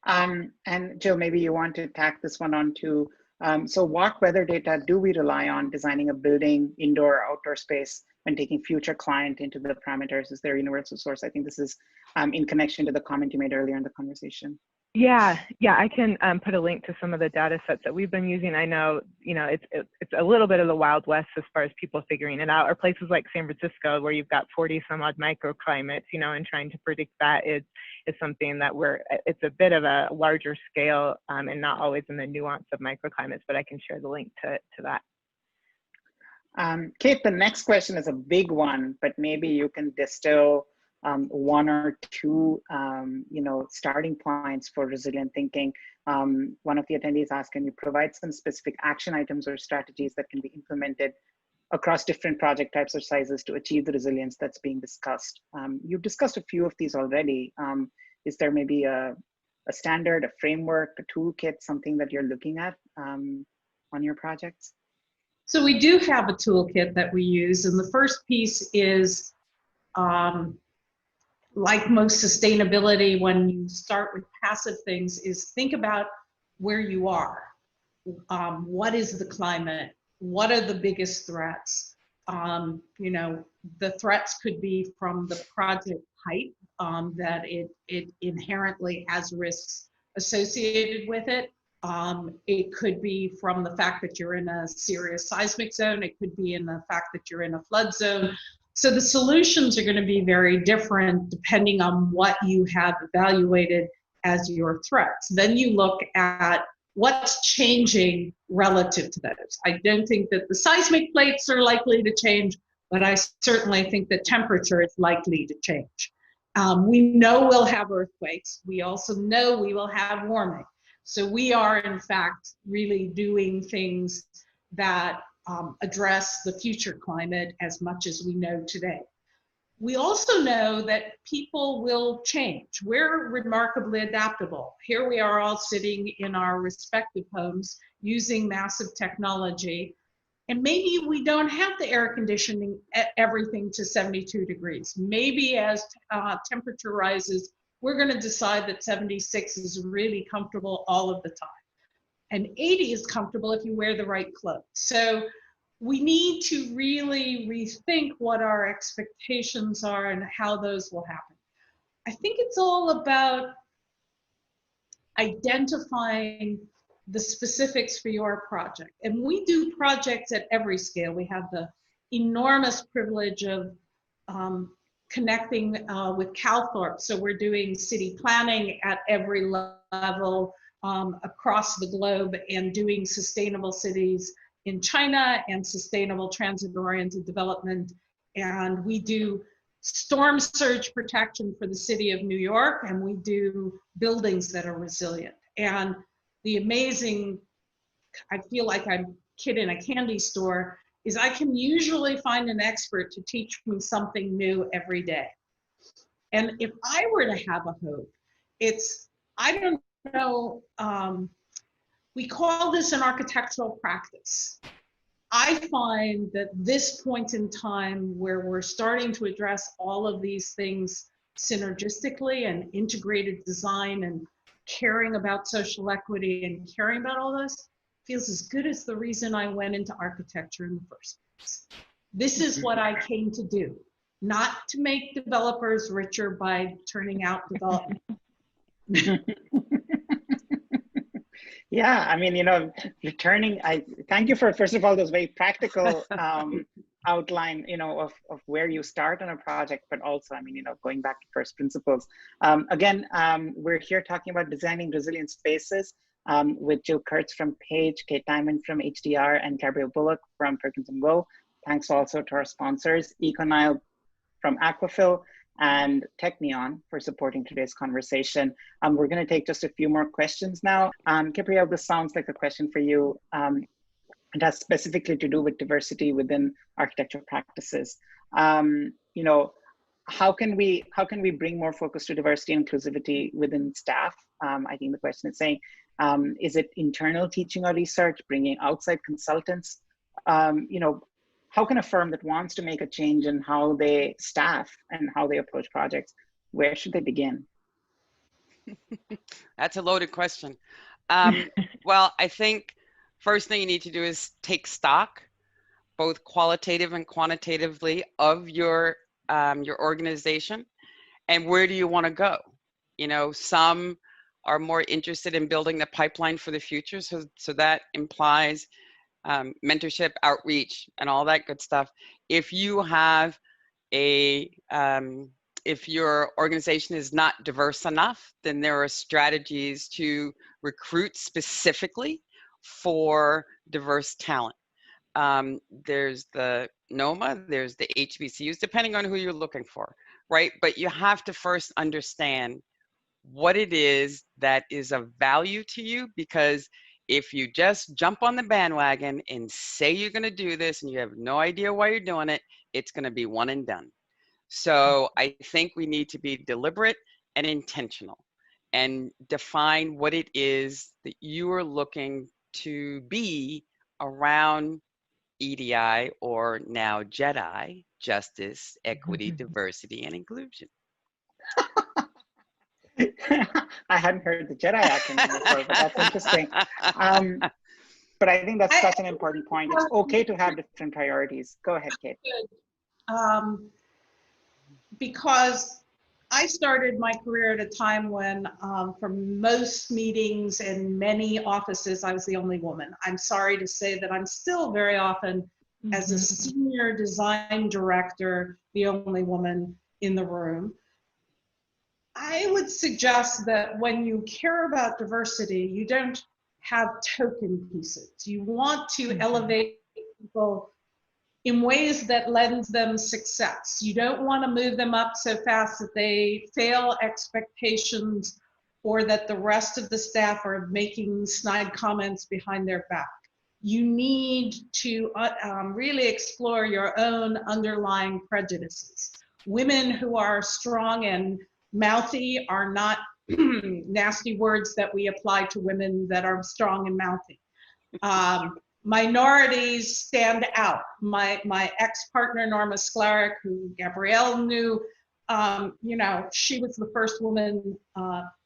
And Jill, maybe you want to tack this one on too. So what weather data do we rely on designing a building, indoor or outdoor space when taking future client into the parameters? Is there a universal source? I think this is in connection to the comment you made earlier in the conversation. Yeah, I can put a link to some of the data sets that we've been using. I know, you know, it's a little bit of the Wild West as far as people figuring it out, or places like San Francisco where you've got 40 some odd microclimates, you know, and trying to predict that is something that it's a bit of a larger scale and not always in the nuance of microclimates, but I can share the link to that. Kate, the next question is a big one, but maybe you can distill one or two, you know, starting points for resilient thinking. One of the attendees asked, can you provide some specific action items or strategies that can be implemented across different project types or sizes to achieve the resilience that's being discussed? You've discussed a few of these already. Is there maybe a standard, a framework, a toolkit, something that you're looking at on your projects? So we do have a toolkit that we use, and the first piece is, like most sustainability, when you start with passive things, is think about where you are. What is the climate? What are the biggest threats? You know, the threats could be from the project type, that it inherently has risks associated with it. It could be from the fact that you're in a serious seismic zone. It could be in the fact that you're in a flood zone. So the solutions are going to be very different depending on what you have evaluated as your threats. Then you look at what's changing relative to those. I don't think that the seismic plates are likely to change, but I certainly think that temperature is likely to change. We know we'll have earthquakes. We also know we will have warming. So we are, in fact, really doing things that address the future climate as much as we know today. We also know that people will change. We're remarkably adaptable. Here we are all sitting in our respective homes using massive technology, and maybe we don't have the air conditioning at everything to 72 degrees. Maybe as temperature rises, we're going to decide that 76 is really comfortable all of the time. And 80 is comfortable if you wear the right clothes. So we need to really rethink what our expectations are and how those will happen. I think it's all about identifying the specifics for your project. And we do projects at every scale. We have the enormous privilege of connecting with Calthorpe. So we're doing city planning at every level across the globe, and doing sustainable cities in China and sustainable transit-oriented development. And we do storm surge protection for the city of New York, and we do buildings that are resilient. And the amazing, I feel like I'm a kid in a candy store, is I can usually find an expert to teach me something new every day. And if I were to have a hope, it's, I don't know, we call this an architectural practice. I find that this point in time where we're starting to address all of these things synergistically and integrated design and caring about social equity and caring about all this feels as good as the reason I went into architecture in the first place. This is what I came to do, not to make developers richer by turning out development. Yeah, I mean, you know, returning, I thank you for, first of all, those very practical outline, you know, of where you start on a project, but also, I mean, you know, going back to first principles. Again, we're here talking about designing resilient spaces with Jill Kurtz from Page, Kate Diamond from HDR, and Gabrielle Bullock from Perkins & Will. thanks also to our sponsors, Econile from Aquafil and Technion for supporting today's conversation. We're going to take just a few more questions now. Gabrielle, this sounds like a question for you. It has specifically to do with diversity within architecture practices. You know, how can we bring more focus to diversity and inclusivity within staff? I think the question is saying, is it internal teaching or research, bringing outside consultants? You know, how can a firm that wants to make a change in how they staff and how they approach projects, where should they begin? That's a loaded question. Well, I think first thing you need to do is take stock, both qualitative and quantitatively, of your organization, and where do you want to go? You know, some are more interested in building the pipeline for the future, so that implies mentorship, outreach, and all that good stuff. If you have if your organization is not diverse enough, then there are strategies to recruit specifically for diverse talent. There's the NOMA, there's the HBCUs, depending on who you're looking for, right? But you have to first understand what it is that is of value to you, because if you just jump on the bandwagon and say you're going to do this and you have no idea why you're doing it, it's going to be one and done. So I think we need to be deliberate and intentional and define what it is that you are looking to be around EDI, or now JEDI, justice, equity, diversity, and inclusion. I hadn't heard the JEDI acronym before, but that's interesting. But I think that's such an important point. It's okay to have different priorities. Go ahead, Kate. Because I started my career at a time when, for most meetings in many offices, I was the only woman. I'm sorry to say that I'm still very often, as a senior design director, the only woman in the room. I would suggest that when you care about diversity, you don't have token pieces. You want to elevate people in ways that lends them success. You don't want to move them up so fast that they fail expectations or that the rest of the staff are making snide comments behind their back. You need to really explore your own underlying prejudices. Women who are strong and mouthy are not nasty words that we apply to women that are strong and mouthy. Minorities stand out. My ex-partner, Norma Sklaric, who Gabrielle knew, you know, she was the first woman,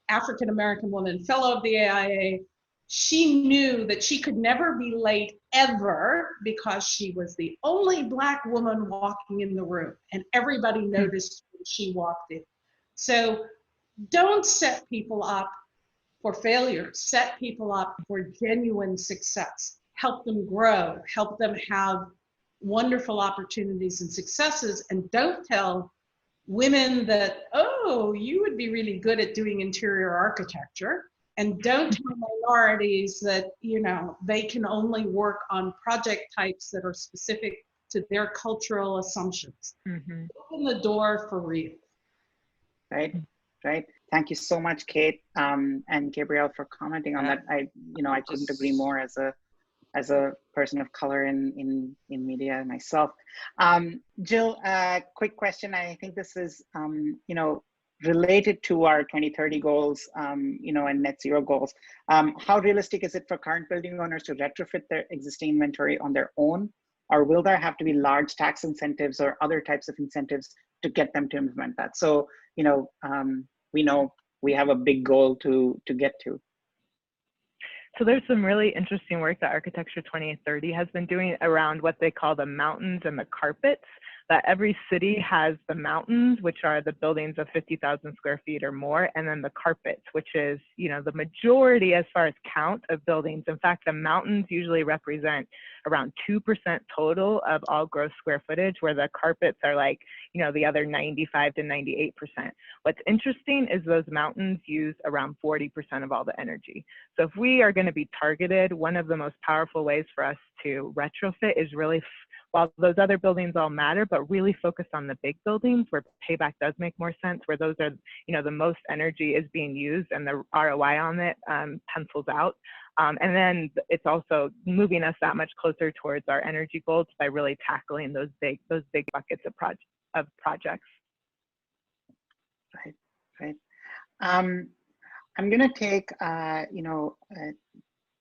African-American woman, fellow of the AIA. She knew that she could never be late ever because she was the only Black woman walking in the room, and everybody noticed when she walked in. So don't set people up for failure. Set people up for genuine success. Help them grow, help them have wonderful opportunities and successes, and don't tell women that, oh, you would be really good at doing interior architecture, and don't tell minorities that, you know, they can only work on project types that are specific to their cultural assumptions. Open the door for real. Right, right. Thank you so much, Kate and Gabrielle, for commenting on that. I couldn't agree more as a person of color in media myself. Jill, quick question. I think this is, related to our 2030 goals, and net zero goals. How realistic is it for current building owners to retrofit their existing inventory on their own? Or will there have to be large tax incentives or other types of incentives to get them to implement that? So, we know we have a big goal to get to. So there's some really interesting work that Architecture 2030 has been doing around what they call the mountains and the carpets, that every city has the mountains, which are the buildings of 50,000 square feet or more, and then the carpets, which is, the majority as far as count of buildings. In fact, the mountains usually represent around 2% total of all gross square footage, where the carpets are like, the other 95 to 98%. What's interesting is those mountains use around 40% of all the energy. So if we are going to be targeted, one of the most powerful ways for us to retrofit is really while those other buildings all matter, but really focus on the big buildings where payback does make more sense, where those are, the most energy is being used and the ROI on it pencils out. And then it's also moving us that much closer towards our energy goals by really tackling those big buckets of projects. Right. I'm going to take,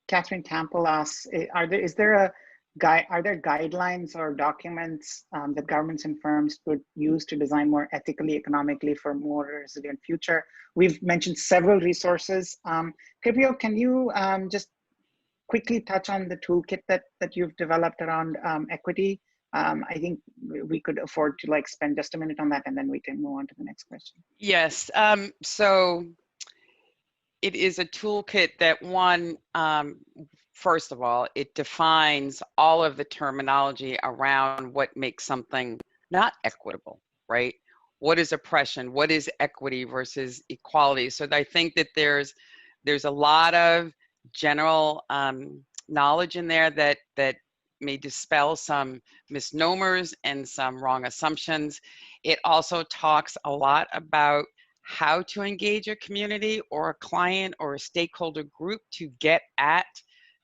Catherine Campbell asks, are there guidelines or documents that governments and firms could use to design more ethically, economically for more resilient future? We've mentioned several resources. Gabriel, can you just quickly touch on the toolkit that you've developed around equity? I think we could afford to spend just a minute on that, and then we can move on to the next question. Yes. So it is a toolkit that first of all, it defines all of the terminology around what makes something not equitable, right? What is oppression? What is equity versus equality? So I think that there's a lot of general knowledge in there that may dispel some misnomers and some wrong assumptions. It also talks a lot about how to engage a community or a client or a stakeholder group to get at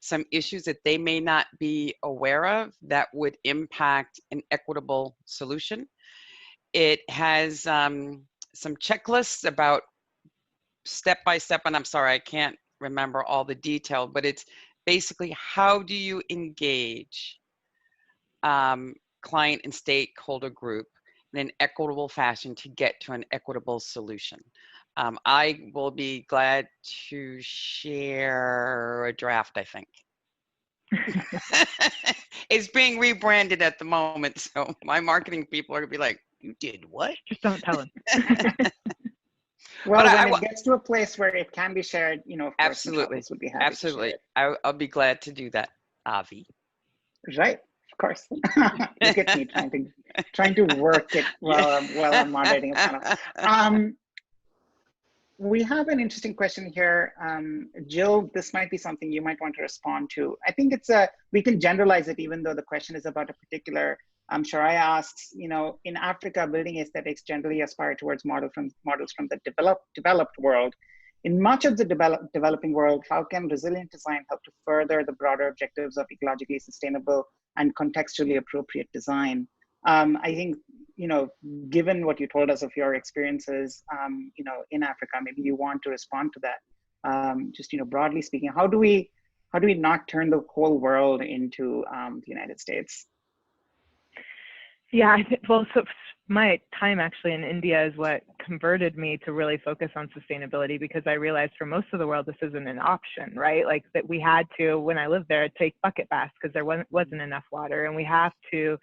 some issues that they may not be aware of that would impact an equitable solution. It has some checklists about step by step, and I'm sorry, I can't remember all the detail, but it's basically how do you engage client and stakeholder group in an equitable fashion to get to an equitable solution. I will be glad to share a draft, I think. It's being rebranded at the moment, so my marketing people are gonna be like, you did what? Just don't tell them. Well, when it gets to a place where it can be shared, of course, absolutely, would be happy absolutely. to share it. I'll be glad to do that, Avi. Right, of course. Look at me trying to work it while I'm moderating a panel. We have an interesting question here. Jill, this might be something you might want to respond to. I think we can generalize it even though the question is about a particular. Shariah asks, in Africa, building aesthetics generally aspire towards models from the developed world. In much of the developing world, how can resilient design help to further the broader objectives of ecologically sustainable and contextually appropriate design? I think, given what you told us of your experiences, in Africa, maybe you want to respond to that. Just, broadly speaking, how do we not turn the whole world into the United States? Yeah, well, so my time actually in India is what converted me to really focus on sustainability, because I realized for most of the world, this isn't an option, right? Like that we had to, when I lived there, take bucket baths because there wasn't enough water. And we have to,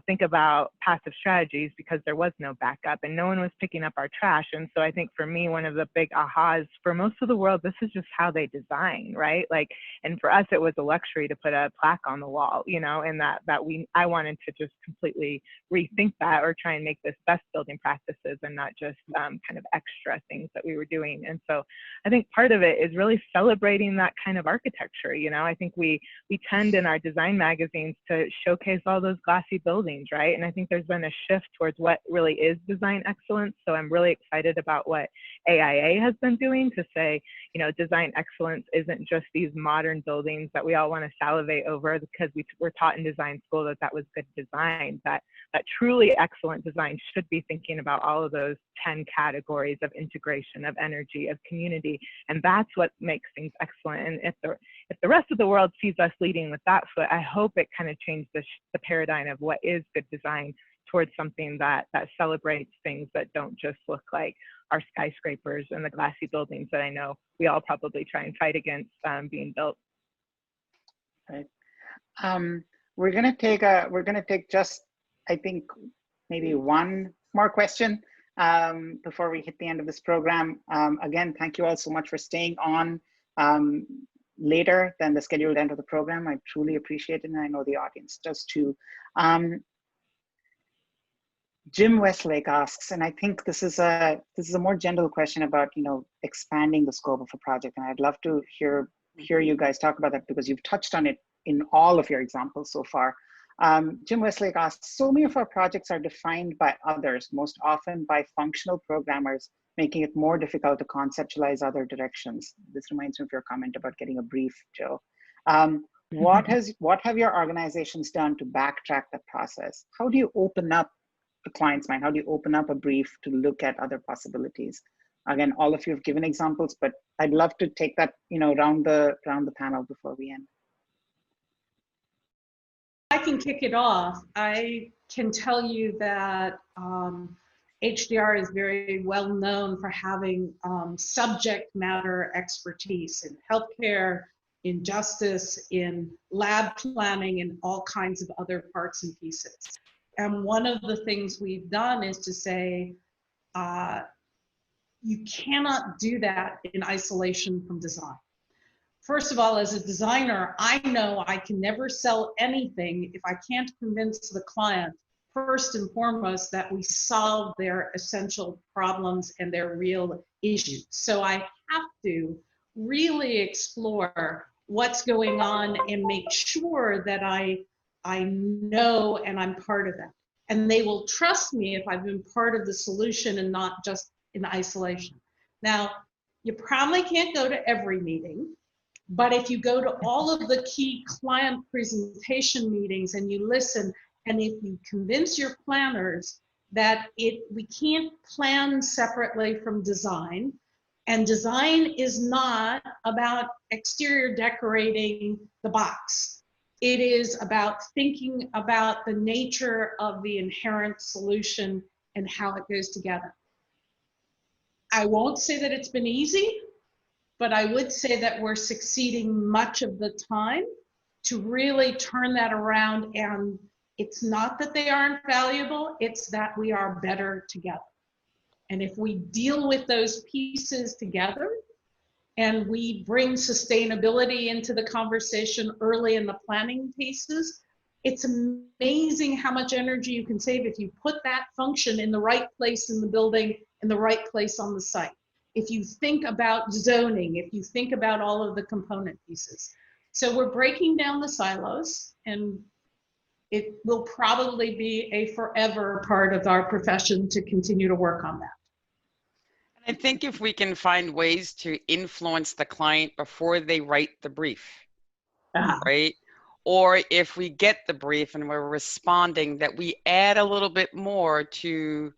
think about passive strategies because there was no backup and no one was picking up our trash. And so I think for me, one of the big ahas for most of the world, this is just how they design, right? Like, and for us, it was a luxury to put a plaque on the wall, and I wanted to just completely rethink that or try and make this best building practices and not just kind of extra things that we were doing. And so I think part of it is really celebrating that kind of architecture. I think we tend in our design magazines to showcase all those glossy buildings, right? And I think there's been a shift towards what really is design excellence. So I'm really excited about what AIA has been doing to say, design excellence isn't just these modern buildings that we all want to salivate over because we were taught in design school that was good design, that truly excellent design should be thinking about all of those 10 categories of integration, of energy, of community, and that's what makes things excellent. And if the rest of the world sees us leading with that foot, I hope it kind of changes the paradigm of what is good design towards something that celebrates things that don't just look like our skyscrapers and the glassy buildings that I know we all probably try and fight against being built. Right. We're gonna take just, I think, maybe one more question before we hit the end of this program. Again, thank you all so much for staying on later than the scheduled end of the program. I truly appreciate it, and I know the audience does too. Jim Westlake asks, and I think this is a more general question about expanding the scope of a project, and I'd love to hear you guys talk about that because you've touched on it in all of your examples so far. Jim Westlake asks, so many of our projects are defined by others, most often by functional programmers, making it more difficult to conceptualize other directions. This reminds me of your comment about getting a brief, Joe. What have your organizations done to backtrack the process? How do you open up the client's mind? How do you open up a brief to look at other possibilities? Again, all of you have given examples, but I'd love to take that, round the panel before we end. I can kick it off. I can tell you that HDR is very well known for having subject matter expertise in healthcare, in justice, in lab planning, and all kinds of other parts and pieces. And one of the things we've done is to say, you cannot do that in isolation from design. First of all, as a designer, I know I can never sell anything if I can't convince the client, first and foremost, that we solve their essential problems and their real issues. So I have to really explore what's going on and make sure that I know and I'm part of that. And they will trust me if I've been part of the solution and not just in isolation. Now, you probably can't go to every meeting, but if you go to all of the key client presentation meetings and you listen, and if you convince your planners that we can't plan separately from design, and design is not about exterior decorating the box. It is about thinking about the nature of the inherent solution and how it goes together. I won't say that it's been easy, but I would say that we're succeeding much of the time to really turn that around. And it's not that they aren't valuable, it's that we are better together. And if we deal with those pieces together and we bring sustainability into the conversation early in the planning pieces, it's amazing how much energy you can save if you put that function in the right place in the building, in the right place on the site. If you think about zoning, if you think about all of the component pieces. So we're breaking down the silos, and it will probably be a forever part of our profession to continue to work on that. I think if we can find ways to influence the client before they write the brief, right? Or if we get the brief and we're responding, that we add a little bit more to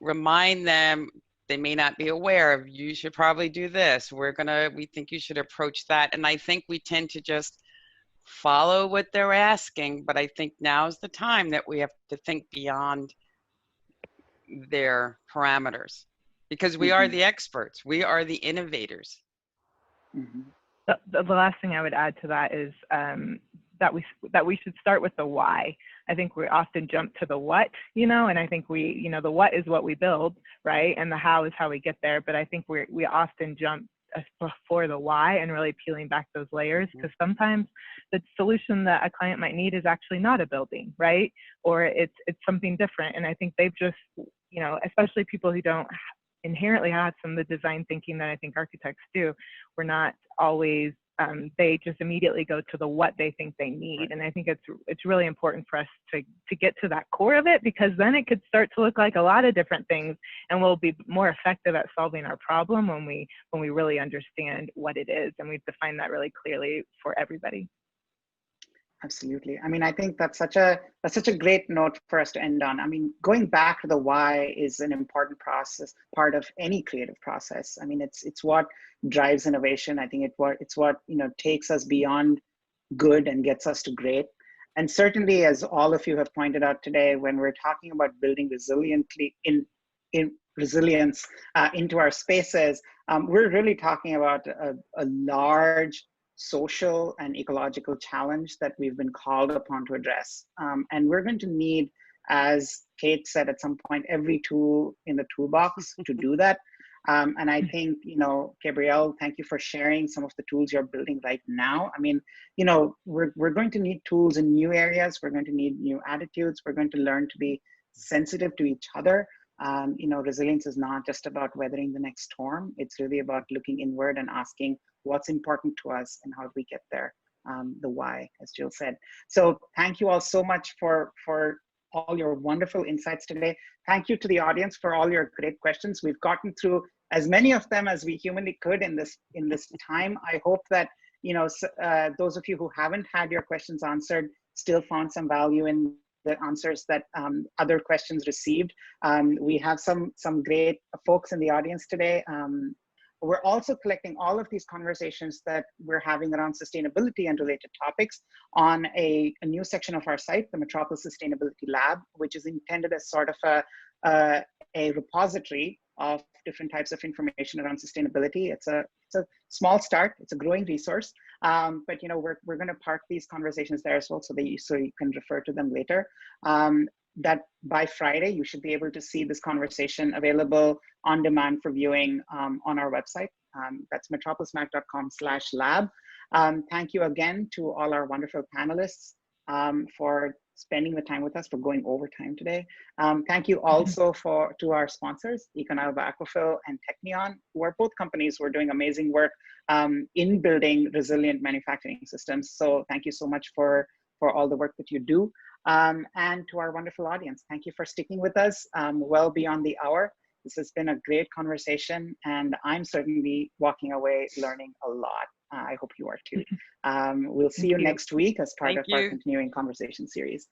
remind them, they may not be aware of, you should probably do this. We think you should approach that. And I think we tend to just follow what they're asking, but I think now's the time that we have to think beyond their parameters, because we are the experts, we are the innovators. The last thing I would add to that is that we should start with the why. I think we often jump to the what, and I think the what is what we build, right? And the how is how we get there. But I think we often jump before the why and really peeling back those layers, because sometimes the solution that a client might need is actually not a building, right? Or it's something different. And I think they've just, especially people who don't inherently have some of the design thinking that I think architects do, we're not always, they just immediately go to the what they think they need. And I think it's really important for us to get to that core of it, because then it could start to look like a lot of different things, and we'll be more effective at solving our problem when we really understand what it is and we define that really clearly for everybody. Absolutely. I mean, I think that's such a great note for us to end on. I mean, going back to the why is an important part of any creative process. I mean, it's what drives innovation. I think it's what takes us beyond good and gets us to great. And certainly, as all of you have pointed out today, when we're talking about building resiliently resilience into our spaces, we're really talking about a large social and ecological challenge that we've been called upon to address. And we're going to need, as Kate said at some point, every tool in the toolbox to do that. And I think, Gabrielle, thank you for sharing some of the tools you're building right now. I mean, we're going to need tools in new areas. We're going to need new attitudes. We're going to learn to be sensitive to each other. Resilience is not just about weathering the next storm. It's really about looking inward and asking what's important to us and how do we get there. the why, as Jill said. So thank you all so much for all your wonderful insights today. Thank you to the audience for all your great questions. We've gotten through as many of them as we humanly could in this time. I hope that those of you who haven't had your questions answered still found some value in the answers that other questions received. We have some great folks in the audience today. We're also collecting all of these conversations that we're having around sustainability and related topics on a new section of our site, the Metropolis Sustainability Lab, which is intended as sort of a repository of different types of information around sustainability. It's a small start. It's a growing resource, but we're going to park these conversations there as well, so you can refer to them later. That by Friday, you should be able to see this conversation available on demand for viewing on our website. That's metropolismac.com/lab. Thank you again to all our wonderful panelists for spending the time with us, for going over time today. Thank you also to our sponsors, Econalva Aquafil and Technion, who are both companies who are doing amazing work in building resilient manufacturing systems. So thank you so much for all the work that you do. And to our wonderful audience, thank you for sticking with us well beyond the hour. This has been a great conversation, and I'm certainly walking away learning a lot. I hope you are too. We'll see you next week as part of our continuing conversation series.